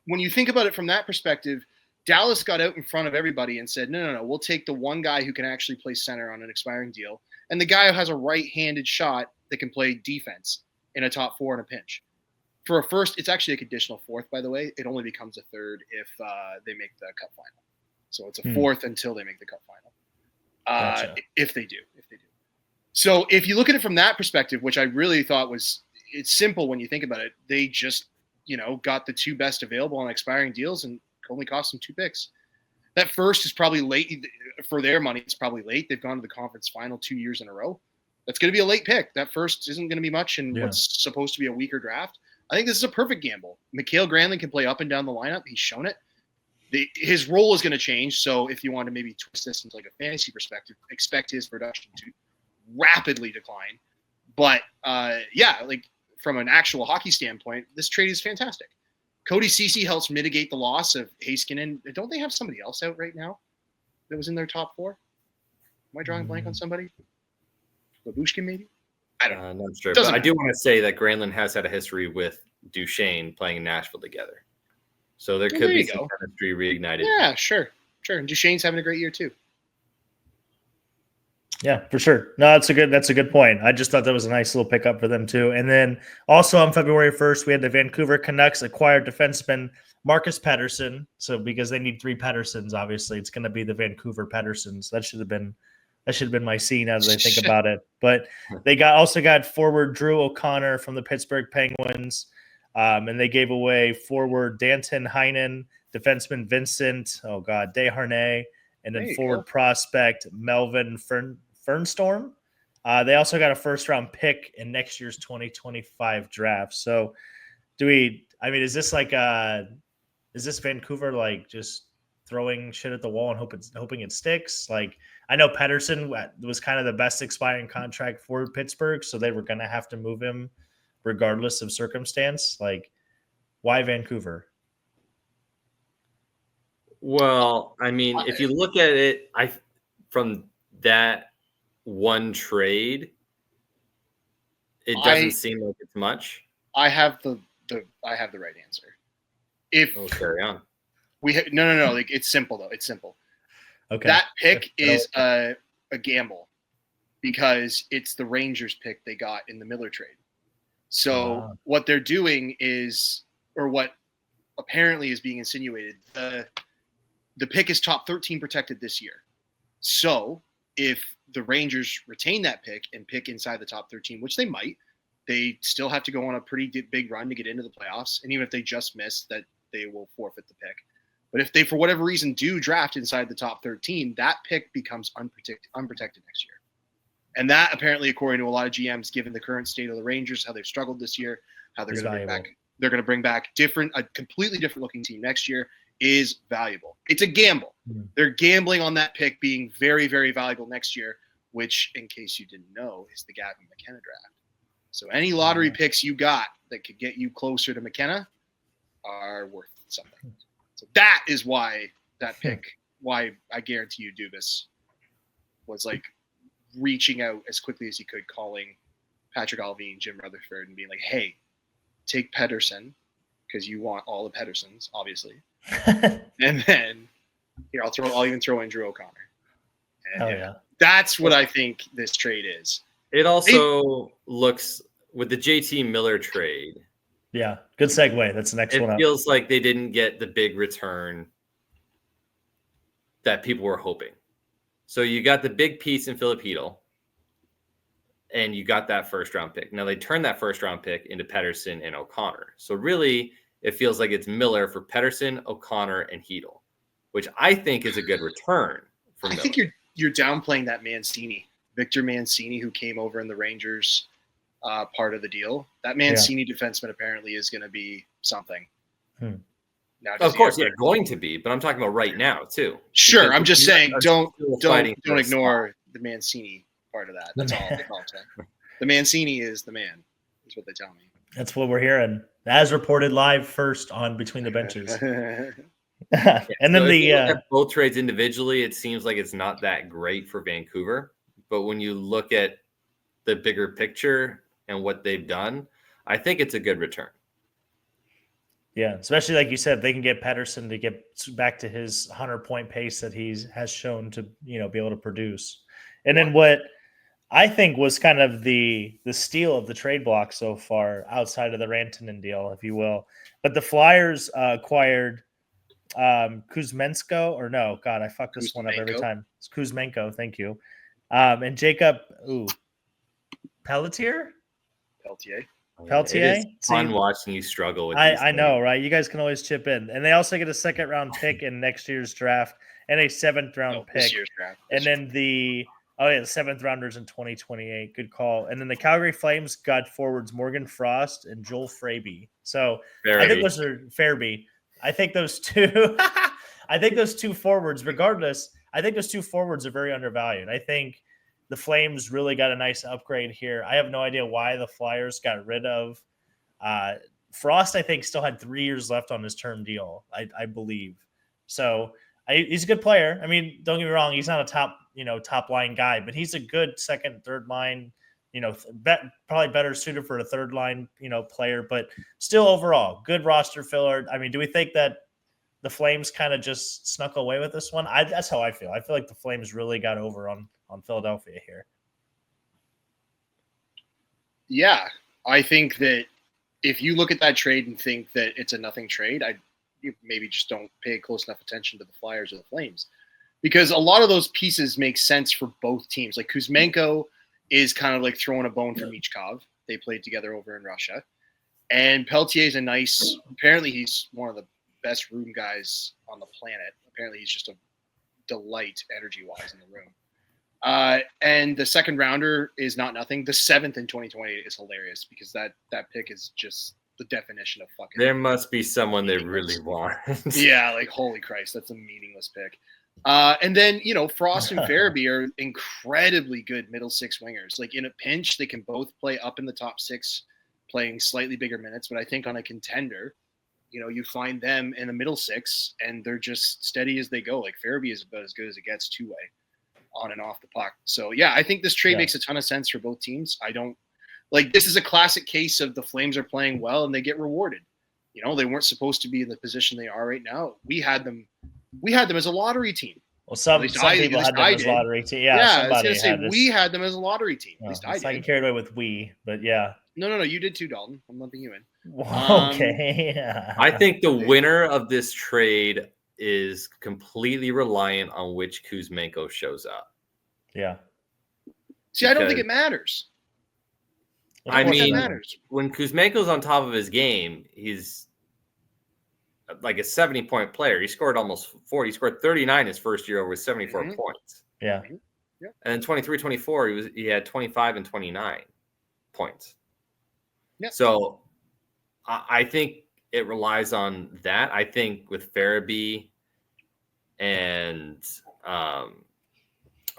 when you think about it from that perspective, Dallas got out in front of everybody and said, no, we'll take the one guy who can actually play center on an expiring deal and the guy who has a right-handed shot that can play defense in a top four in a pinch. For a first, it's actually a conditional fourth, by the way. It only becomes a third if they make the cup final. So it's a fourth until they make the cup final. Gotcha. If they do. So if you look at it from that perspective, which I really thought it's simple when you think about it, they just, got the two best available on expiring deals and only cost them 2 picks. That first is probably late for their money. It's probably late. They've gone to the conference final 2 years in a row. That's going to be a late pick. That first isn't going to be much in what's supposed to be a weaker draft. I think this is a perfect gamble. Mikhail Granlund can play up and down the lineup. He's shown it. His role is going to change. So if you want to maybe twist this into like a fantasy perspective, expect his production to rapidly decline. But from an actual hockey standpoint, this trade is fantastic. Cody Ceci helps mitigate the loss of Heiskanen. Don't they have somebody else out right now that was in their top 4? Am I drawing a blank on somebody? Babushkin, maybe? I don't know. Not sure. But I do want to say that Granlund has had a history with Duchesne playing in Nashville together. So there could be some chemistry reignited. Yeah, sure. And Duchesne's having a great year too. Yeah, for sure. No, that's a good point. I just thought that was a nice little pickup for them too. And then also on February 1st, we had the Vancouver Canucks acquired defenseman Marcus Pettersson. So because they need 3 Petterssons, obviously it's going to be the Vancouver Petterssons. That should have been That should have been my scene as I think about it. But they also got forward Drew O'Connor from the Pittsburgh Penguins, and they gave away forward Danton Heinen, defenseman Vincent, Desharnais, and then forward prospect Melvin Fernstorm. They also got a first-round pick in next year's 2025 draft. So, is this is this Vancouver like just throwing shit at the wall and hoping it sticks? Like, I know Pettersson was kind of the best expiring contract for Pittsburgh, so they were going to have to move him regardless of circumstance. Like, why Vancouver? Well, I mean, if you look at it, from that one trade, it doesn't seem like it's much. I have the right answer. Carry on. No. Like, it's simple though. It's simple. Okay. That pick is a gamble because it's the Rangers pick they got in the Miller trade. So what they're doing is, or what apparently is being insinuated, the pick is top 13 protected this year. So if the Rangers retain that pick and pick inside the top 13, which they might, they still have to go on a pretty big run to get into the playoffs. And even if they just miss, that they will forfeit the pick. But if they, for whatever reason, do draft inside the top 13, that pick becomes unprotected next year. And that apparently, according to a lot of GMs, given the current state of the Rangers, how they've struggled this year, how they're going to bring back a completely different looking team next year, is valuable. It's a gamble. Mm-hmm. They're gambling on that pick being very, very valuable next year, which, in case you didn't know, is the Gavin McKenna draft. So any lottery picks you got that could get you closer to McKenna are worth something. So that is why that pick, why I guarantee you Dubas was like reaching out as quickly as he could, calling Patrick Alvin, Jim Rutherford, and being like, hey, take Pettersson, because you want all the Petterssons, obviously. And then here, I'll even throw in Drew O'Connor. And that's what I think this trade is. It also looks, with the JT Miller trade. Yeah, good segue. That's the next one. It feels like they didn't get the big return that people were hoping. So you got the big piece in Filip Chytil, and you got that first-round pick. Now, they turned that first-round pick into Pettersson and O'Connor. So really, it feels like it's Miller for Pettersson, O'Connor, and Chytil, which I think is a good return for Miller. I think you're downplaying that Mancini. Victor Mancini, who came over in the Rangers part of the deal. That Mancini defenseman apparently is going to be something. Now, of course, they're going to be, but I'm talking about right now too. Sure, because I'm just saying, don't ignore the Mancini part of that. That's all I'm saying. The Mancini is the man. Is what they tell me. That's what we're hearing, as reported live first on Between the Benches. And then look at both trades individually, it seems like it's not that great for Vancouver. But when you look at the bigger picture and what they've done, I think it's a good return. Yeah, especially like you said, they can get Pettersson to get back to his 100-point pace that he has shown to, be able to produce. And then what I think was kind of the steal of the trade block so far, outside of the Rantanen deal, if you will. But the Flyers acquired Kuzmenko, or no, God, I fuck this one up every time. It's Kuzmenko, thank you. And Jacob Peltier. It's fun watching you struggle with these I know, right? You guys can always chip in. And they also get a second-round pick in next year's draft and a seventh-round pick. This year's draft. And then the seventh-rounders in 2028. Good call. And then the Calgary Flames got forwards Morgan Frost and Joel Farabee. So I think those are Farabee. I think those two forwards, regardless, I think those two forwards are very undervalued. I think the Flames really got a nice upgrade here. I have no idea why the Flyers got rid of Frost. I think still had 3 years left on his term deal, I believe. So he's a good player. I mean, don't get me wrong. He's not a top line guy, but he's a good second, third line, probably better suited for a third line, player, but still overall good roster filler. I mean, do we think that the Flames kind of just snuck away with this one? That's how I feel. I feel like the Flames really got over on Philadelphia here. Yeah, I think that if you look at that trade and think that it's a nothing trade, you maybe just don't pay close enough attention to the Flyers or the Flames. because a lot of those pieces make sense for both teams. Like Kuzmenko is kind of like throwing a bone for Michkov. They played together over in Russia. And Peltier's apparently he's one of the best room guys on the planet. Apparently he's just a delight energy-wise in the room. And the second rounder is not nothing. The 7th in 2020 is hilarious because that pick is just the definition of fucking. There must be someone they really want. Yeah, like holy Christ, that's a meaningless pick. And then, Frost and Farabee are incredibly good middle six wingers. Like in a pinch, they can both play up in the top six, playing slightly bigger minutes. But I think on a contender, you find them in the middle six and they're just steady as they go. Like Farabee is about as good as it gets two-way on and off the puck. So yeah, I think this trade makes a ton of sense for both teams. This is a classic case of the Flames are playing well and they get rewarded. They weren't supposed to be in the position they are right now. We had them as a lottery team. Well, some people had them as a lottery team. Yeah, I was going to say we had them as a lottery team. At least I did. I get carried away with but yeah. No, you did too, Dalton. I'm lumping you in. Okay. I think the winner of this trade is completely reliant on which Kuzmenko shows up. Yeah. See, I don't think it matters. I mean, when Kuzmenko's on top of his game, he's like a 70-point player. He scored almost 40. He scored 39 his first year over 74 points. Yeah. And then 23-24, he had 25 and 29 points. Yeah. So I think it relies on that. I think with Farabee and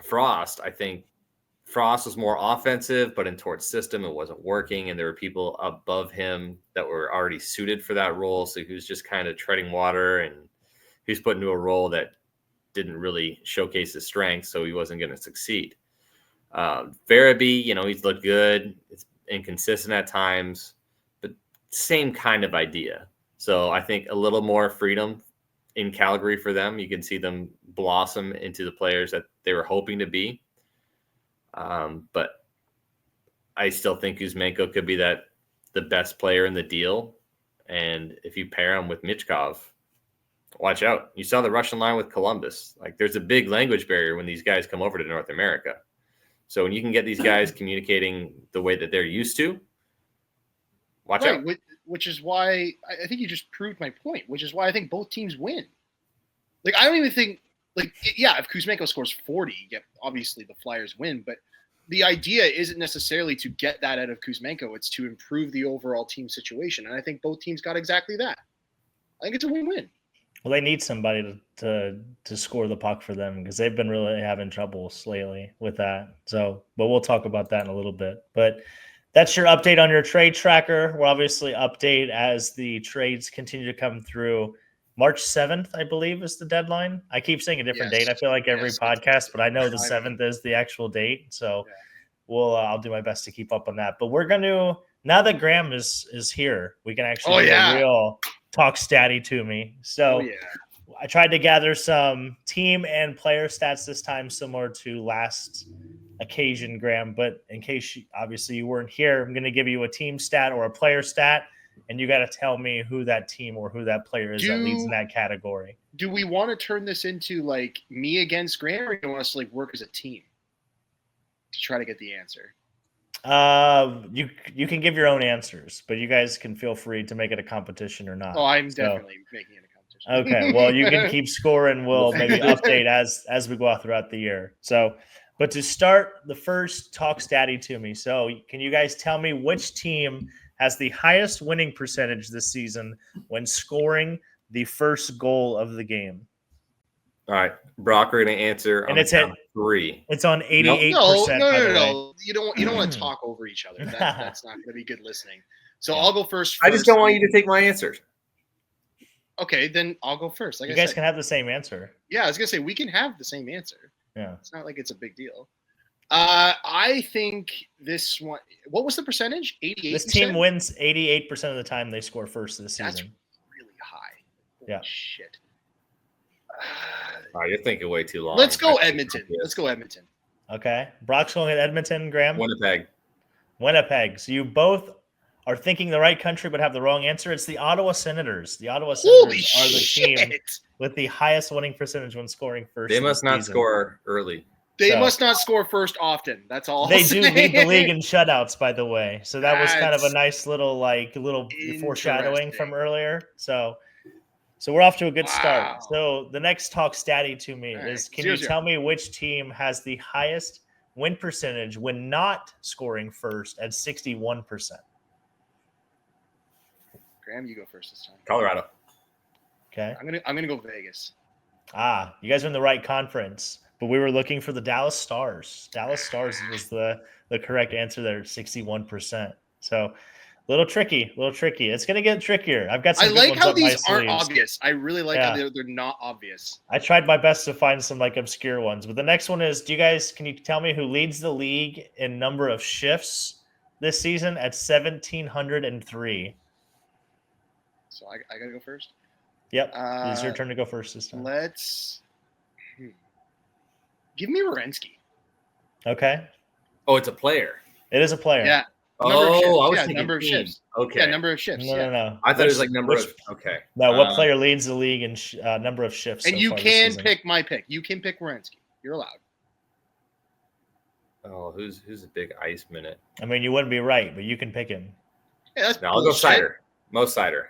Frost, I think Frost was more offensive, but in Tort's system, it wasn't working. And there were people above him that were already suited for that role. So he was just kind of treading water and he was put into a role that didn't really showcase his strengths. So he wasn't going to succeed. Farabee, he's looked good. It's inconsistent at times, but same kind of idea. So I think a little more freedom in Calgary for them. You can see them blossom into the players that they were hoping to be. But I still think Kuzmenko could be the best player in the deal. And if you pair him with Michkov, watch out. You saw the Russian line with Columbus. Like there's a big language barrier when these guys come over to North America. So when you can get these guys communicating the way that they're used to, watch out. Which is why I think you just proved my point, which is why I think both teams win. Like, I don't even think, if Kuzmenko scores 40, obviously the Flyers win, but the idea isn't necessarily to get that out of Kuzmenko. It's to improve the overall team situation. And I think both teams got exactly that. I think it's a win-win. Well, they need somebody to score the puck for them because they've been really having trouble lately with that. So, but we'll talk about that in a little bit. But that's your update on your trade tracker. We'll obviously update as the trades continue to come through. March 7th, I believe, is the deadline. I keep saying a different date. I feel like every podcast, but I know the 7th is the actual date. So I'll do my best to keep up on that. But we're going to, now that Graham is here, we can actually do a real talk Staty to me. So I tried to gather some team and player stats this time, similar to last occasion, Graham. But in case obviously you weren't here, I'm going to give you a team stat or a player stat. And you got to tell me who that team or who that player is that leads in that category. Do we want to turn this into like me against Graham, or do you want us to work as a team to try to get the answer? You can give your own answers, but you guys can feel free to make it a competition or not. Oh, I'm definitely making it a competition. Okay, well, you can keep score and we'll maybe update as we go out throughout the year. So, but to start the first, talk Staty to me. So can you guys tell me which team has the highest winning percentage this season when scoring the first goal of the game? All right, Brock, we're going to answer. And it's at 3. It's on 88%. No. You don't want to talk over each other. That's not going to be good listening. So I'll go first. I just don't want you to take my answers. Okay, then I'll go first. You guys can have the same answer. Yeah, I was going to say we can have the same answer. Yeah, it's not like it's a big deal. I think this one. What was the percentage? 88%. This team wins 88% of the time they score first this season. That's really high. Holy shit. You're thinking way too long. Let's go Edmonton. Okay, Brock's going at Edmonton. Graham. Winnipeg. So you both are thinking the right country but have the wrong answer. It's the Ottawa Senators. The Ottawa Holy Senators are the team shit! with the highest winning percentage when scoring first. They in must the not season. score early. They So- must not score first often. That's all. They I'll do say. lead the league in shutouts, by the way. So that was kind of a That's nice little foreshadowing interesting. from earlier. So we're off to a good start. Wow. So the next talk statty to me All is, right, can 0-0. you tell me which team has the highest win percentage when not scoring first at 61%? Graham, you go first this time. Colorado. Okay. I'm gonna go Vegas. You guys are in the right conference, but we were looking for the Dallas Stars. Dallas Stars was the correct answer there, 61%. So a little tricky. It's going to get trickier. I've got some I good like ones how up my these aren't sleeves. obvious. I really like Yeah. how they're not obvious. I tried my best to find some like obscure ones, but the next one is, can you tell me who leads the league in number of shifts this season at 1,703? So I gotta go first. Yep. It's your turn to go first this time. Let's give me Werenski. Okay. Oh, it's a player. It is a player. Yeah. Oh, I was thinking number of team. shifts. Okay. Yeah, number of shifts. No. I thought it was like number of. Okay. No, what player leads the league in number of shifts? And so you far this can season? pick my pick. You can pick Werenski. You're allowed. Oh, who's a big ice minute? I mean, you wouldn't be right, but you can pick him. Yeah, that's No, I'll go bullshit. Cider. Mo Cider.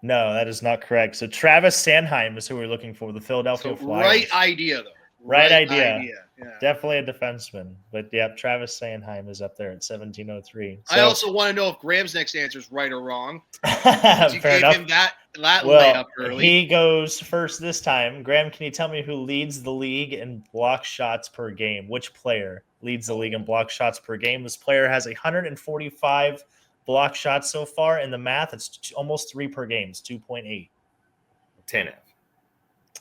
No, that is not correct. So Travis Sanheim is who we're looking for, the Philadelphia So, Flyers. right idea though. Right idea. Yeah. Definitely a defenseman. But yeah, Travis Sanheim is up there at 1,703. So, I also want to know if Graham's next answer is right or wrong. You fair gave enough. him that Well, layup early. he goes first this time. Graham, can you tell me who leads the league in block shots per game? Which player leads the league in block shots per game? This player has 145 block shots so far. In the math, it's almost 3 per game. It's 2.8. Tanev.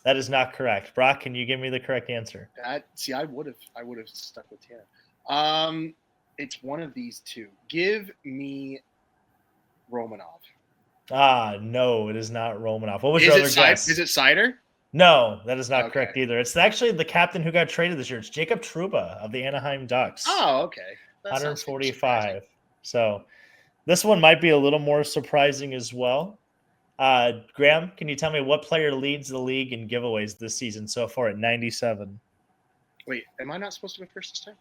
That is not correct. Brock, can you give me the correct answer? I would have stuck with Tana. It's one of these two. Give me Romanov. No, it is not Romanov. What was Is your it other Cider? guess? Is it Cider? No, that is not Okay. correct either. It's actually the captain who got traded this year. It's Jacob Trouba of the Anaheim Ducks. Oh, okay. That sounds 145. So this one might be a little more surprising as well. Graham, can you tell me what player leads the league in giveaways this season so far at 97? Wait, am I not supposed to go first this time?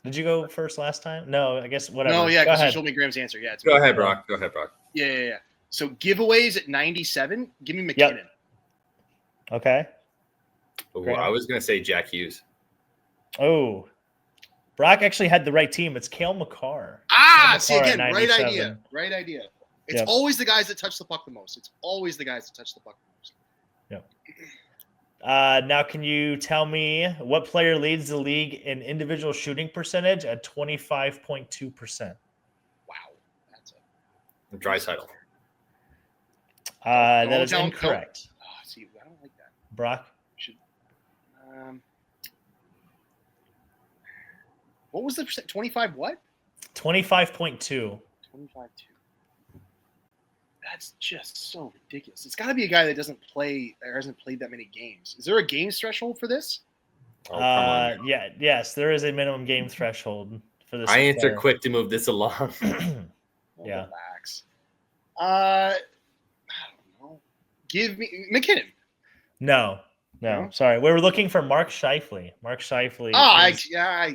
Did you go first last time? No, I guess whatever. No, yeah, Go because you ahead. told me Graham's answer. Yeah, it's Go me. ahead, Brock. Yeah. So giveaways at 97. Give me McKinnon. Okay. Oh, Graham. I was going to say Jack Hughes. Oh, Brock actually had the right team. It's Cale Makar. See Cale again, Makar at right 97. idea. Right idea. It's Yep. always the guys that touch the puck the most. Now, can you tell me what player leads the league in individual shooting percentage at 25.2%? Wow. That's a Draisaitl. That is don't- incorrect. see, I don't like that. Brock? What was the percent? 25 what? 25.2. 25 2. That's just so ridiculous. It's got to be a guy that doesn't play or hasn't played that many games. Is there a games threshold for this? Oh, come on. Yes, there is a minimum game threshold for this. I answered player. quick to move this along. Yeah. Relax. I don't know. Give me McKinnon. No. No? Sorry. We were looking for Mark Scheifele. Mark Scheifele. I is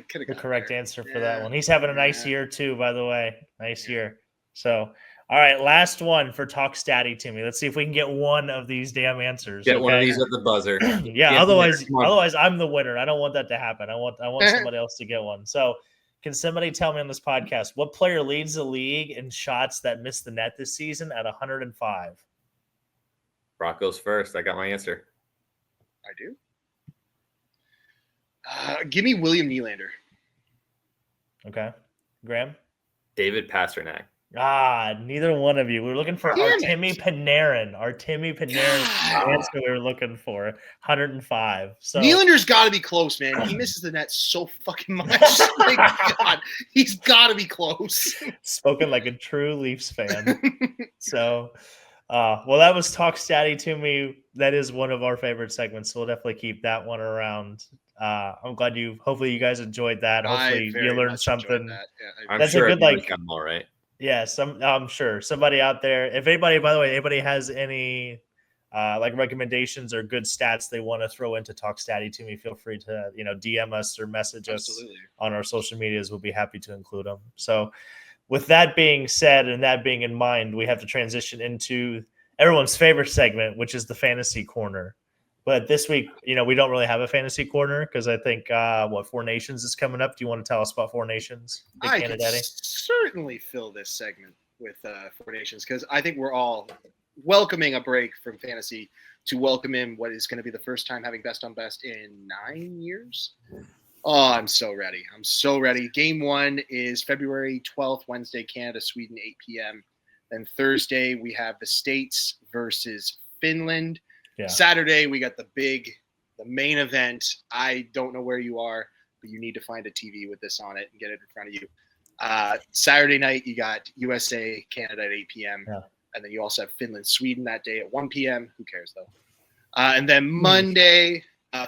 could have the correct answer for that Yeah. one. He's having a nice Yeah. year too, by the way. Nice year. So, all right, last one for Talk Statty to me. Let's see if we can get one of these damn answers. Get one of okay? these at the buzzer. Yeah, otherwise come on. I'm the winner. I don't want that to happen. I want somebody else to get one. So, can somebody tell me on this podcast what player leads the league in shots that miss the net this season at 105? Brock goes first. I got my answer. I do. Give me William Nylander. Okay. Graham? David Pasternak. Neither one of you. We were looking for Damn Artemi it. Panarin. Artemi Panarin. God. That's what we were looking for. 105. So Nylander's got to be close, man. He misses the net so fucking much. Like, God, he's got to be close. spoken like a true Leafs fan. So, well, that was Talk Statty to me. That is one of our favorite segments. So we'll definitely keep that one around. I'm glad hopefully you guys enjoyed that. Hopefully you learned something. That. Yeah, I'm That's sure a good everybody got them all right. Yeah, I'm sure somebody out there. If anybody, by the way, anybody has any like recommendations or good stats they want to throw into Talk Staty to me, feel free to DM us or message us on our social medias. We'll be happy to include them. So, with that being said, and that being in mind, we have to transition into everyone's favorite segment, which is the fantasy corner. But this week, we don't really have a fantasy corner because I think Four Nations is coming up. Do you want to tell us about Four Nations? I can certainly fill this segment with Four Nations because I think we're all welcoming a break from fantasy to welcome in what is going to be the first time having best on best in 9 years. Oh, I'm so ready. I'm so ready. Game 1 is February 12th, Wednesday, Canada, Sweden, 8 p.m. Then Thursday, we have the States versus Finland. Yeah. Saturday, we got the main event. I don't know where you are, but you need to find a TV with this on it and get it in front of you. Saturday night, you got USA, Canada at 8 p.m. Yeah. And then you also have Finland, Sweden that day at 1 p.m. Who cares, though? And then Monday,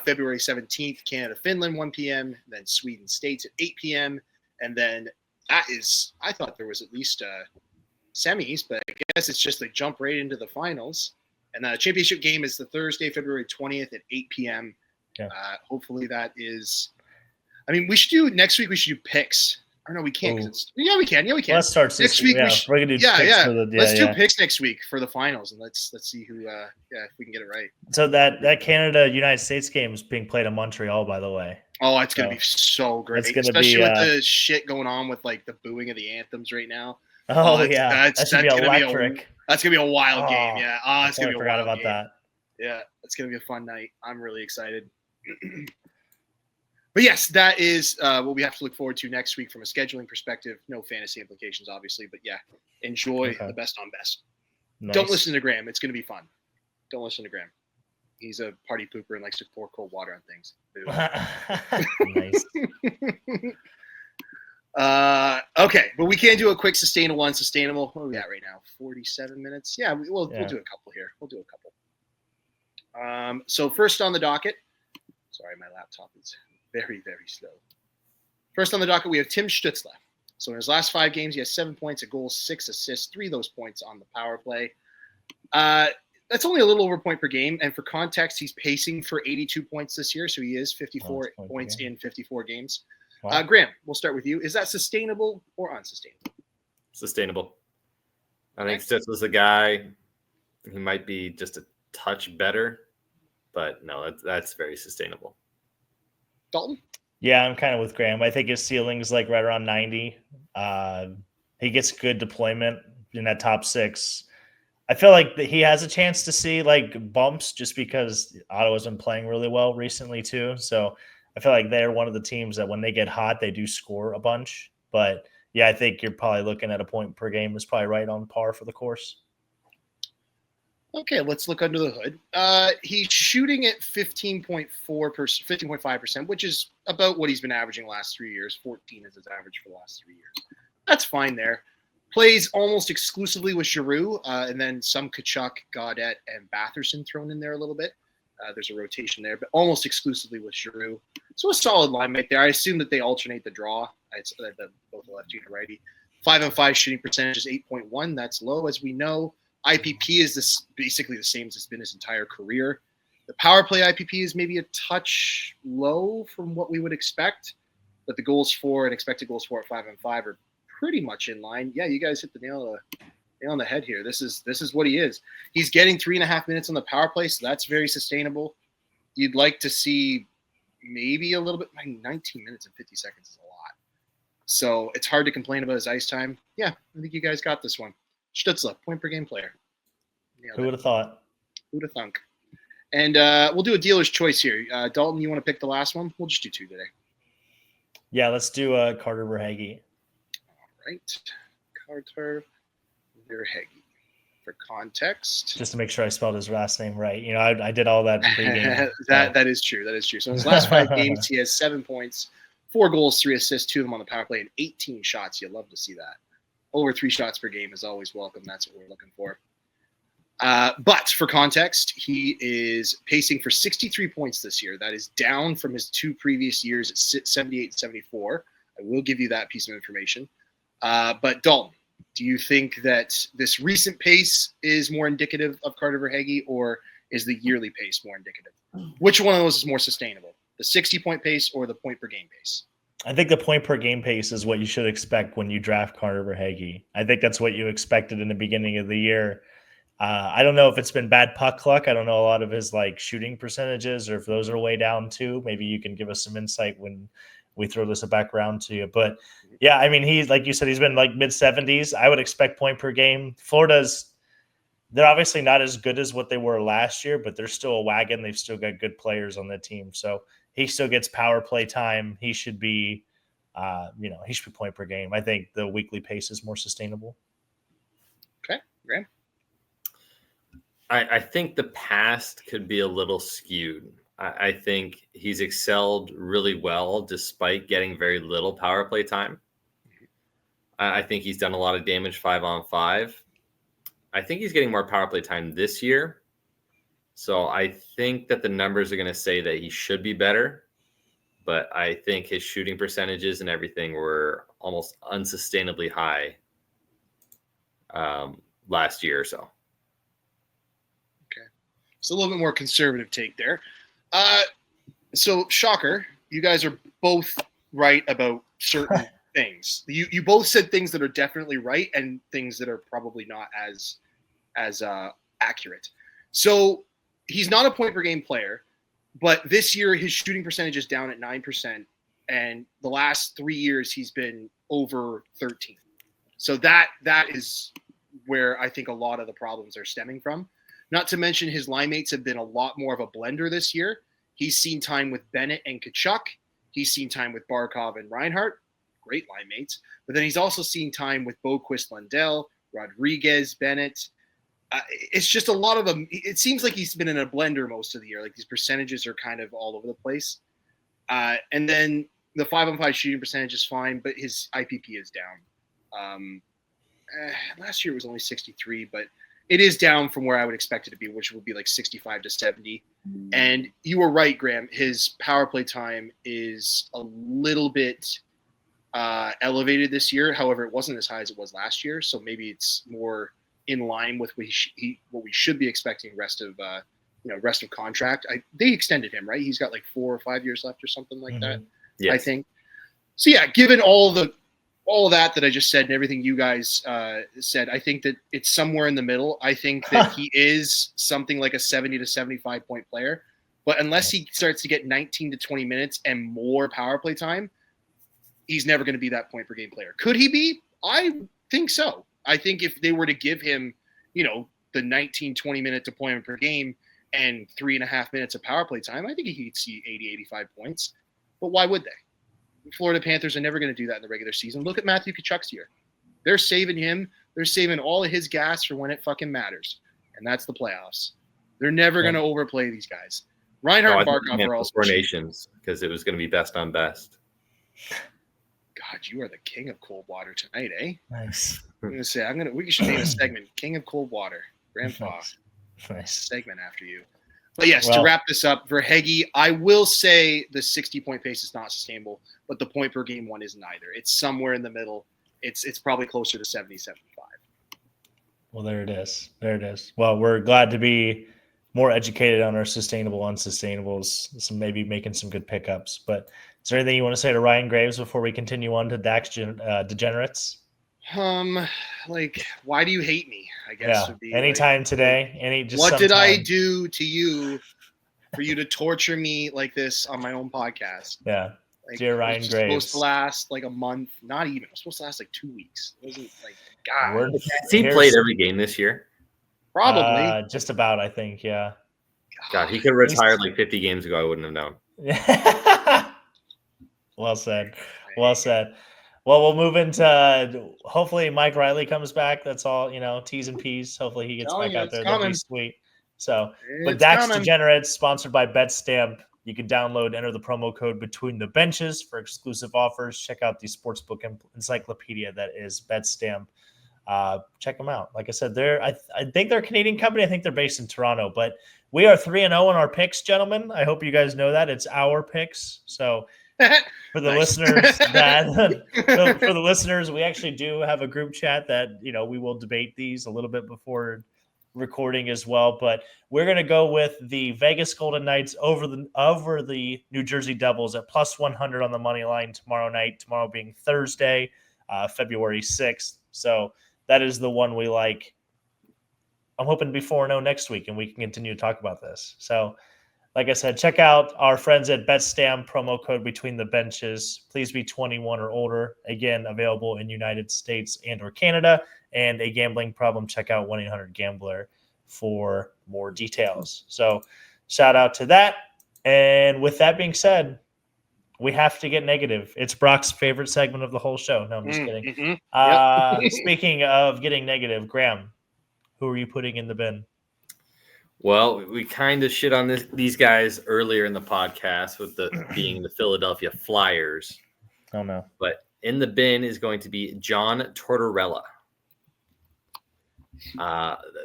February 17th, Canada, Finland, 1 p.m. Then Sweden, States at 8 p.m. And then I thought there was at least semis, but I guess it's just they jump right into the finals. And the championship game is the Thursday, February 20th at 8 p.m. Yeah. Hopefully that is – I mean, next week we should do picks. Or no, we can't. We can. Yeah, we can. Let's start next week. Yeah, we're going to do picks for the – Let's do picks next week for the finals, and let's see who if we can get it right. So that Canada-United States game is being played in Montreal, by the way. Oh, it's going to be so great. Especially with the shit going on with, like, the booing of the anthems right now. Oh, yeah. That's going to be electric. That's going to be a wild game, yeah. It's going to be a wild about that. Yeah, it's going to be a fun night. I'm really excited. But yes, that is what we have to look forward to next week from a scheduling perspective. No fantasy implications, obviously. But, yeah, enjoy the best on best. Nice. Don't listen to Graham. It's going to be fun. Don't listen to Graham. He's a party pooper and likes to pour cold water on things. Nice. Okay, but we can do a quick sustainable one. Sustainable. What are we at right now? 47 minutes. Yeah, we'll do a couple here. We'll do a couple. So first on the docket. Sorry, my laptop is very, very slow. First on the docket, we have Tim Stützle. So in his last 5 games, he has 7 points, a goal, 6 assists, 3 of those points on the power play. That's only a little over a point per game. And for context, he's pacing for 82 points this year. So he is 54 points in 54 games. Wow. Graham, we'll start with you. Is that sustainable or unsustainable? Sustainable. I think Stützle's a guy. He might be just a touch better, but no, that's very sustainable. Dalton? Yeah, I'm kind of with Graham. I think his ceiling's like right around 90. He gets good deployment in that top 6. I feel like that he has a chance to see like bumps just because Ottawa's been playing really well recently too. So I feel like they're one of the teams that when they get hot, they do score a bunch. But yeah, I think you're probably looking at a point per game is probably right on par for the course. Okay, let's look under the hood. He's shooting at 15.5%, which is about what he's been averaging the last 3 years. 14 is his average for the last 3 years. That's fine there. Plays almost exclusively with Giroux, and then some Tkachuk, Gaudette, and Batherson thrown in there a little bit. There's a rotation there, but almost exclusively with Giroux. So a solid line right there. I assume that they alternate the draw. It's both the lefty and the righty. 5-on-5 shooting percentage is 8.1. That's low, as we know. IPP is basically the same as it's been his entire career. The power play IPP is maybe a touch low from what we would expect, but the goals for and expected goals for at 5-on-5 are pretty much in line. Yeah, you guys hit the nail on the head here. This is what he is. He's getting 3.5 minutes on the power play, so that's very sustainable. You'd like to see maybe a little bit. 19 minutes and 50 seconds is a lot. So it's hard to complain about his ice time. Yeah, I think you guys got this one. Stützle, point per game player. Who would have thought? Who'd have thunk? And we'll do a dealer's choice here. Dalton, you want to pick the last one? We'll just do 2 today. Yeah, let's do Carter Verhaeghe. All right. Carter Verhaeghe. For context. Just to make sure I spelled his last name right. You know, I did all that pre-game. That is true. That is true. So in his last 5 games, he has 7 points, 4 goals, 3 assists, 2 of them on the power play, and 18 shots. You love to see that. Over 3 shots per game is always welcome. That's what we're looking for. But for context, he is pacing for 63 points this year. That is down from his 2 previous years at 78 and 74. I will give you that piece of information. But Dalton, do you think that this recent pace is more indicative of Carter Verhaeghe, or is the yearly pace more indicative? Which one of those is more sustainable? The 60-point pace or the point per game pace? I think the point per game pace is what you should expect when you draft Carter Verhaeghe. I think that's what you expected in the beginning of the year. I don't know if it's been bad puck luck. I don't know a lot of his shooting percentages, or if those are way down too. Maybe you can give us some insight when we throw this back around to you. But yeah, I mean, he's, like you said, he's been mid 70s. I would expect point per game. They're obviously not as good as what they were last year, but they're still a wagon. They've still got good players on the team. So he still gets power play time. He should be, he should be point per game. I think the weekly pace is more sustainable. Okay, Graham? I think the past could be a little skewed. I think he's excelled really well despite getting very little power play time. I think he's done a lot of damage 5-on-5. I think he's getting more power play time this year. So I think that the numbers are going to say that he should be better. But I think his shooting percentages and everything were almost unsustainably high last year or so. Okay. It's a little bit more conservative take there. So, shocker, you guys are both right about certain things. You both said things that are definitely right and things that are probably not as accurate. So he's not a point per game player, but this year his shooting percentage is down at 9%, and the last 3 years he's been over 13. So that is where I think a lot of the problems are stemming from. Not to mention his line mates have been a lot more of a blender this year. He's seen time with Bennett and Tkachuk. He's seen time with Barkov and Reinhart. Great line mates. But then he's also seen time with Boquist, Lundell, Rodriguez, Bennett. It's just a lot of them. It seems like he's been in a blender most of the year. Like these percentages are kind of all over the place. And then the 5-on-5 shooting percentage is fine, but his IPP is down. Last year it was only 63, but it is down from where I would expect it to be, which would be like 65 to 70. And you were right, Graham. His power play time is a little bit elevated this year. However, it wasn't as high as it was last year. So maybe it's more in line with what we should be expecting rest of contract. They extended him, right? He's got like 4 or 5 years left or something like that. Yes. I think. So yeah, given all that I just said and everything you guys said, I think that it's somewhere in the middle. I think that he is something like a 70 to 75 point player, but unless he starts to get 19 to 20 minutes and more power play time, he's never going to be that point per game player. Could he be? I think so. I think if they were to give him, the 19, 20 minute deployment per game and 3.5 minutes of power play time, I think he could see 80, 85 points. But why would they? The Florida Panthers are never going to do that in the regular season. Look at Matthew Tkachuk's year. They're saving him. They're saving all of his gas for when it fucking matters. And that's the playoffs. They're never going to overplay these guys. Reinhart and Barkov are also nations because it was going to be best on best. God, you are the king of cold water tonight, eh? Nice. I'm gonna say we should name a segment "King of Cold Water." Grandpa, nice segment after you. But yes, to wrap this up, Verhaeghe, I will say the 60-point pace is not sustainable, but the point per game one isn't either. It's somewhere in the middle. It's probably closer to 70, 75. Well, there it is. Well, we're glad to be more educated on our sustainable, unsustainables. So maybe making some good pickups. But is there anything you want to say to Ryan Graves before we continue on to Dax degenerates? Why do you hate me? I guess would be anytime today. What did I do to you for you to torture me like this on my own podcast? Yeah, dear Ryan Graves. Supposed to last like a month, not even. It was supposed to last like 2 weeks. It wasn't like God. Has he played every game this year? Probably. Just about, I think. Yeah. God, he could have retired like 50 games ago. I wouldn't have known. Well said. Well, we'll move into hopefully Mike Riley comes back. That's all, T's and P's. Hopefully he gets back out there. That'd be sweet. So, but Dax Degenerates, sponsored by BetStamp. You can download, enter the promo code Between the Benches for exclusive offers. Check out the sportsbook encyclopedia that is BetStamp. check them out. Like I said, I think they're a Canadian company. I think they're based in Toronto, but we are 3-0 on our picks, gentlemen. I hope you guys know that it's our picks. So for the listeners for the listeners, we actually do have a group chat that, we will debate these a little bit before recording as well, but we're going to go with the Vegas Golden Knights over the New Jersey Devils at plus 100 on the money line tomorrow night, tomorrow being Thursday, February 6th. So that is the one we like. I'm hoping to be 4-0 next week, and we can continue to talk about this. So, like I said, check out our friends at BetStam, promo code Between the Benches. Please be 21 or older. Again, available in United States and or Canada. And a gambling problem, check out 1-800-GAMBLER for more details. So, shout out to that. And with that being said, we have to get negative. It's Brock's favorite segment of the whole show. No, I'm just kidding. Yep. Speaking of getting negative, Graham, who are you putting in the bin? Well, we kind of shit on these guys earlier in the podcast with being the Philadelphia Flyers. Oh, no. But in the bin is going to be John Tortorella.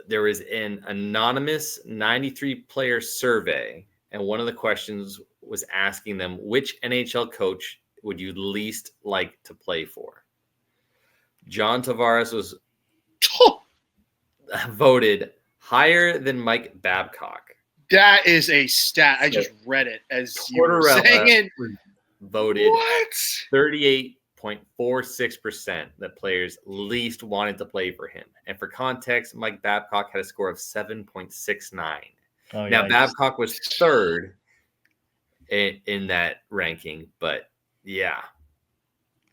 There was an anonymous 93-player survey, and one of the questions was asking them, which NHL coach would you least like to play for? John Tavares was voted higher than Mike Babcock. That is a stat. I just read it as you were saying it. Voted What? 38.46% that players least wanted to play for him. And for context, Mike Babcock had a score of 7.69. Oh, now, Babcock was third in that ranking, but yeah.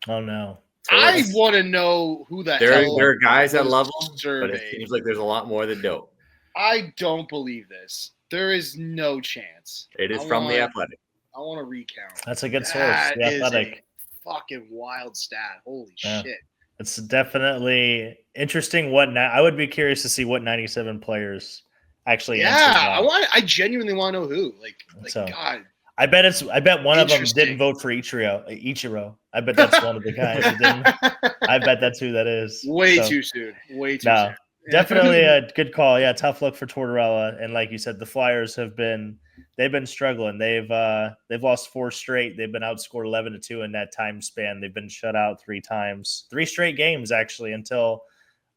Oh, no. I want to know who the hell. There are guys that love him, survey. but it seems like there's a lot more that don't. I don't believe this. There is no chance. It is from The Athletic. I want to recount. That's a good source. That The Athletic. is a fucking wild stat. Holy Yeah. shit. It's definitely interesting. I would be curious to see what 97 players actually answered that. I genuinely want to know who. Like So, God. I bet one of them Interesting. didn't vote for Ichiro. I bet that's one of the guys who didn't. I bet that's who that is. Way too soon. No, definitely a good call. Yeah, tough look for Tortorella. And like you said, the Flyers they've been struggling. They've lost 4 straight. They've been outscored 11-2 in that time span. They've been shut out 3 times, 3 straight games actually, until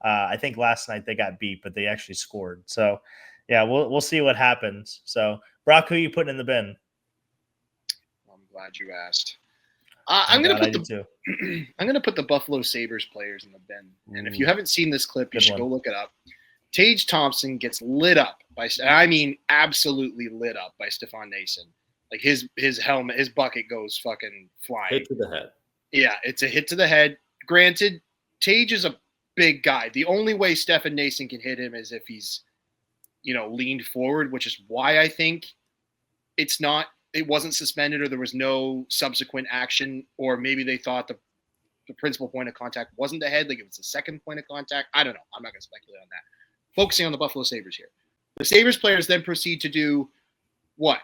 I think last night they got beat, but they actually scored. So yeah, we'll see what happens. So Brock, who are you putting in the bin? I'm glad you asked. I'm gonna put too. I'm gonna put the Buffalo Sabres players in the bin. And if you haven't seen this clip, you should go look it up. Tage Thompson gets lit up absolutely lit up by Stefan Nason. Like his helmet, his bucket goes fucking flying. Hit to the head. Yeah, it's a hit to the head. Granted, Tage is a big guy. The only way Stefan Nason can hit him is if he's, leaned forward, which is why I think it wasn't suspended, or there was no subsequent action, or maybe they thought the principal point of contact wasn't the head, like it was the second point of contact. I don't know. I'm not going to speculate on that. Focusing on the Buffalo Sabres here. The Sabres players then proceed to do what?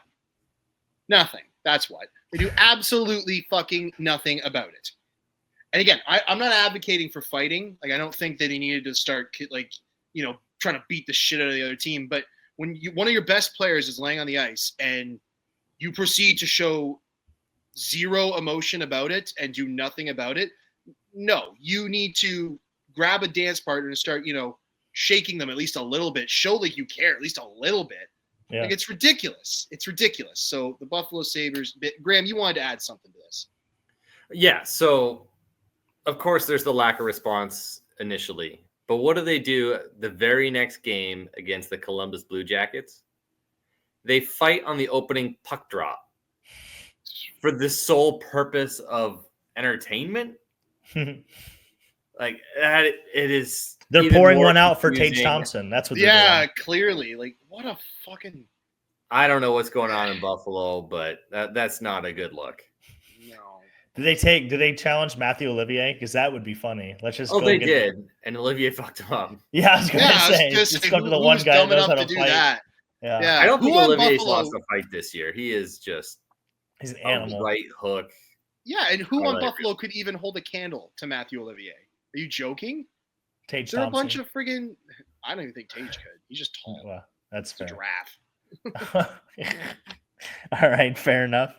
Nothing. That's what. They do absolutely fucking nothing about it. And again, I'm not advocating for fighting. Like, I don't think that he needed to start, trying to beat the shit out of the other team. But when one of your best players is laying on the ice and you proceed to show zero emotion about it and do nothing about it, no, you need to grab a dance partner and start, shaking them at least a little bit. Show like you care at least a little bit. Yeah. Like, it's ridiculous. It's ridiculous. So the Buffalo Sabres, Graham, you wanted to add something to this. Yeah. So, of course, there's the lack of response initially. But what do they do the very next game against the Columbus Blue Jackets? They fight on the opening puck drop for the sole purpose of entertainment. Like, it is. They're pouring one out for Tage Thompson. That's what they're doing. Clearly. Like, what a fucking. I don't know what's going on in Buffalo, but that's not a good look. No. Did they challenge Matthew Olivier? Because that would be funny. Let's just. Oh, they did, and Olivier fucked him up. Yeah, I was going to say. Just go to the one guy that knows how to fight. That? Yeah. I don't think Olivier's lost a fight this year. He is just. He's an animal. Right hook. Yeah, and who on Buffalo could even hold a candle to Matthew Olivier? Are you joking? Tage They're a bunch Thompson. of friggin'. I don't even think Tage could. He's just tall. Well, that's It's a fair. giraffe. All right, fair enough.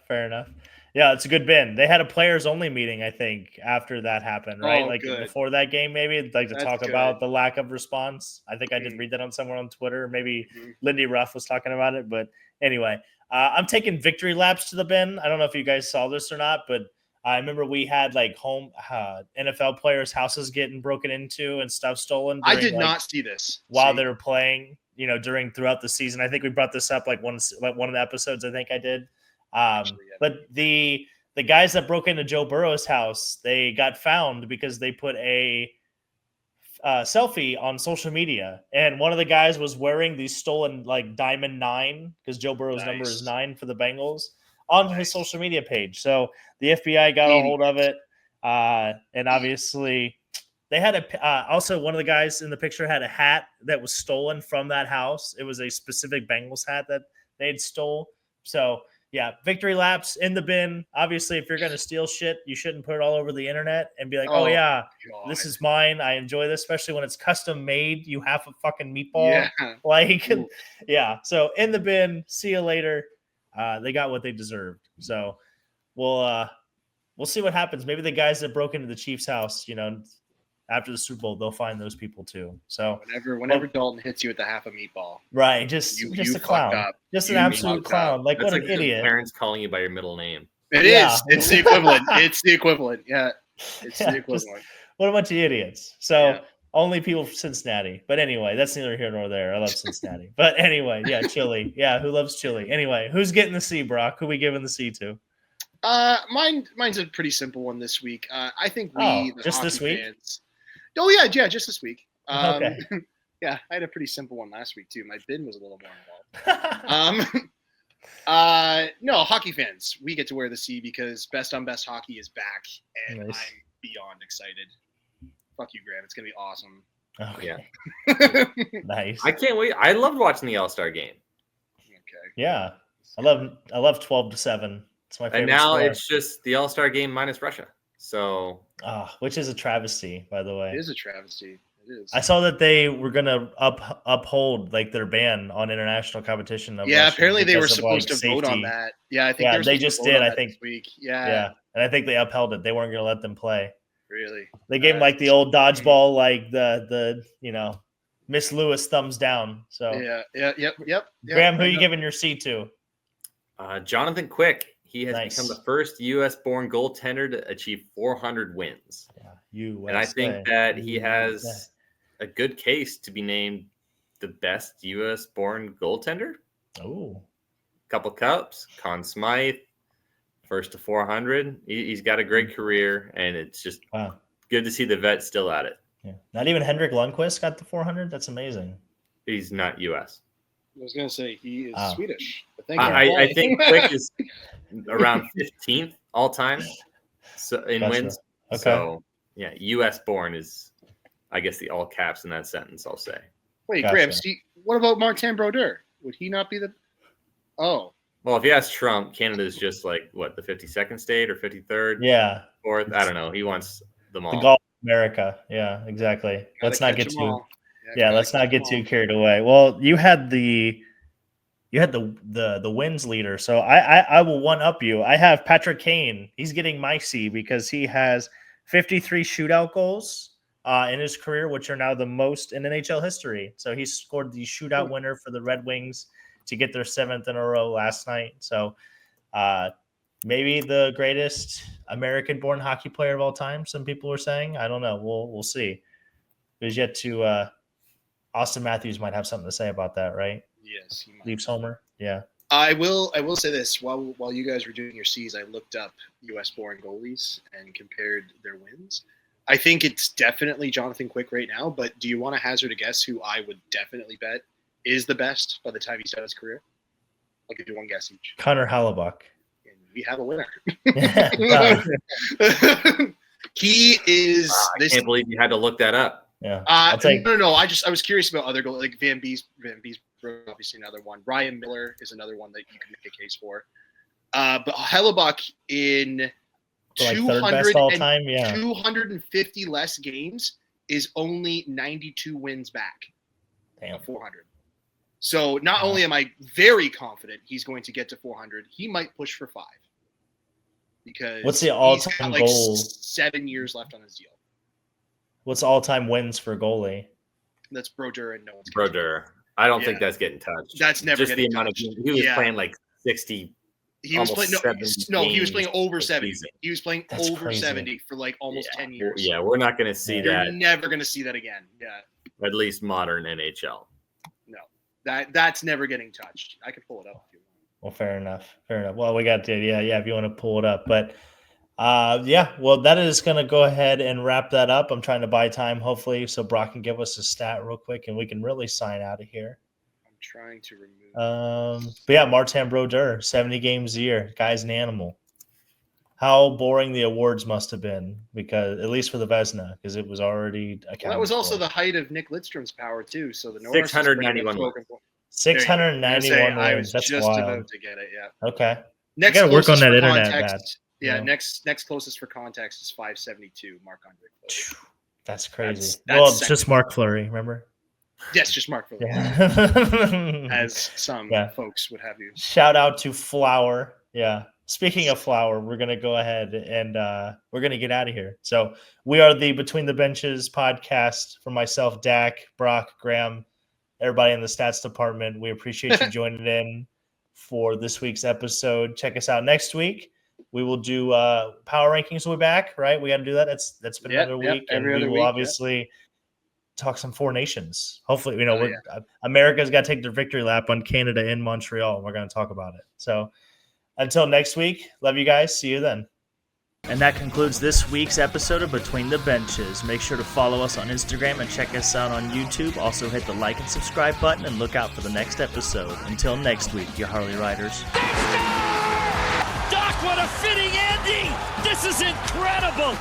Yeah, it's a good bin. They had a players only meeting, I think, after that happened, right? Oh, Like good. before that game, maybe like to That's talk good. about the lack of response. I think I did Mhm. read that on somewhere on Twitter. Maybe Mhm. Lindy Ruff was talking about it, but anyway, I'm taking victory laps to the bin. I don't know if you guys saw this or not, but I remember we had like home NFL players' houses getting broken into and stuff stolen. I During, did like, not see this. while See? they were playing, throughout the season. I think we brought this up like one of the episodes. I think I did. Actually, yeah. But the guys that broke into Joe Burrow's house, they got found because they put a selfie on social media, and one of the guys was wearing the stolen like Diamond 9 because Joe Burrow's number is Nice. 9 for the Bengals on his Nice. social media page. So the FBI got a Genius. hold of it, and obviously they had also one of the guys in the picture had a hat that was stolen from that house. It was a specific Bengals hat that they'd stole. So yeah, victory laps in the bin. Obviously, if you're going to steal shit, you shouldn't put it all over the internet and be like, oh yeah, God. this is mine. I enjoy this, especially when it's custom made. You have a fucking meatball. Yeah. Like, Ooh. yeah. So in the bin, see you later. They got what they deserved. So we'll see what happens. Maybe the guys that broke into the Chiefs' house, after the Super Bowl, they'll find those people too. So Whenever Dalton hits you with the half a meatball, right, just you a fucked clown, up. just an You absolute fucked clown. up. Like, That's what an like idiot. parents calling you by your middle name. It Yeah. is. It's the equivalent. It's the equivalent. Yeah. It's Yeah, the equivalent. What a bunch of idiots. So Yeah. only people from Cincinnati. But anyway, that's neither here nor there. I love Cincinnati. But anyway, yeah, chili. Yeah, who loves chili? Anyway, who's getting the C, Brock? Who we giving the C to? Mine's a pretty simple one this week. I think the just this hockey week? fans. Oh yeah, just this week. Okay. Yeah, I had a pretty simple one last week too. My bin was a little more involved. No, hockey fans, we get to wear the C because Best on Best Hockey is back, and Nice. I'm beyond excited. Fuck you, Graham. It's gonna be awesome. Okay. Yeah. Nice. I can't wait. I loved watching the All-Star game. Okay. Yeah. I love 12-7. It's my favorite And now score. it's just the All-Star game minus Russia. So which is a travesty, by the way. It is a travesty. It is. I saw that they were gonna uphold like their ban on international competition. Of Yeah, Russia apparently they were because of, supposed to vote on safety. that. Yeah, I think they just did. I think this week. Yeah, Yeah, and I think they upheld it. They weren't going to let them play. really. They gave them like the old dodgeball, like the Miss Lewis thumbs down. So Yep. Graham, who are you giving your C to? Jonathan Quick. He has Nice. become the first U.S.-born goaltender to achieve 400 wins. Yeah, And I think that he has a good case to be named the best U.S.-born goaltender. Oh, Couple cups, Conn Smythe, first to 400. He's got a great career, and it's just good to see the vet still at it. Yeah. Not even Henrik Lundqvist got the 400. That's amazing. He's not U.S. I was gonna say he is Swedish. But thank I think Quick is around 15th all time in wins. Okay. So yeah, U.S. born is, I guess, the all caps in that sentence. I'll say. Wait, Graham. See, what about Martin Brodeur? Would he not be the? Oh. Well, if you ask Trump, Canada is just like what, the 52nd state or 53rd? Yeah. 4th? I don't know. He wants them all. The Gulf of America. Yeah, exactly. Let's not get too. Yeah, let's not get too carried away. Well, you had the wins leader, so I will one up you. I have Patrick Kane. He's getting my C because he has 53 shootout goals in his career, which are now the most in NHL history. So he scored the shootout winner for the Red Wings to get their 7th in a row last night. So maybe the greatest American-born hockey player of all time. Some people are saying. I don't know. We'll see. There's yet to. Austin Matthews might have something to say about that, right? Yes, he might. Leafs homer. Yeah. I will say this. While you guys were doing your C's, I looked up U.S.-born goalies and compared their wins. I think it's definitely Jonathan Quick right now, but do you want to hazard a guess who I would definitely bet is the best by the time he's done his career? I'll give you one guess each. Connor Hellebuck. And we have a winner. Yeah. He is. I can't believe you had to look that up. Yeah. No. I was curious about other goals like Van Bees, obviously another one. Ryan Miller is another one that you can make a case for. But Hellebuck in like third best all time, 250 less games is only 92 wins back Damn. of 400. So not only am I very confident he's going to get to 400, he might push for 5. Because What's the he's all-time got, goal? 7 years left on his deal. What's all-time wins for goalie? That's Brodeur and no one's Brodeur. I don't think that's getting touched. That's never just the getting amount touched. of he was playing like 60. He was playing he was playing over 70. Season. He was playing That's over crazy. 70 for like almost 10 years. Yeah, we're not going to see You're that. never going to see that again. Yeah. At least modern NHL. No. That's never getting touched. I could pull it up if you want. Well, fair enough. Well, we got to, if you want to pull it up. But, well, that is going to go ahead and wrap that up. I'm trying to buy time, hopefully, so Brock can give us a stat real quick, and we can really sign out of here. I'm trying to remove. But yeah, Martin Brodeur, 70 games a year. Guy's an animal. How boring the awards must have been, because at least for the Vezina, because it was already accounted That was also for. the height of Nick Lidstrom's power too. So the Norris 691 wins. 691 I wins. was That's just wild. about to get it. Yeah. Okay. Next gotta work on closest that for internet, context, Matt. Yeah. Yeah. Next closest for context is 572. Marc-Andre. That's crazy. That's Well, it's second. just Mark Fleury, remember? Yes, just Mark Phillips, Yeah. as some folks would have you. Shout out to Flower. Yeah. Speaking of Flower, we're going to go ahead and we're going to get out of here. So we are the Between the Benches podcast for myself, Dak, Brock, Graham, everybody in the stats department. We appreciate you joining in for this week's episode. Check us out next week. We will do power rankings. We'll be back, right? We got to do that. That's been another week. And we will obviously talk some Four Nations. Hopefully, America's got to take their victory lap on Canada in Montreal. We're going to talk about it. So until next week, love you guys. See you then. And that concludes this week's episode of Between the Benches. Make sure to follow us on Instagram and check us out on YouTube. Also hit the like and subscribe button and look out for the next episode. Until next week, you Harley Riders. Doc, what a fitting ending! This is incredible!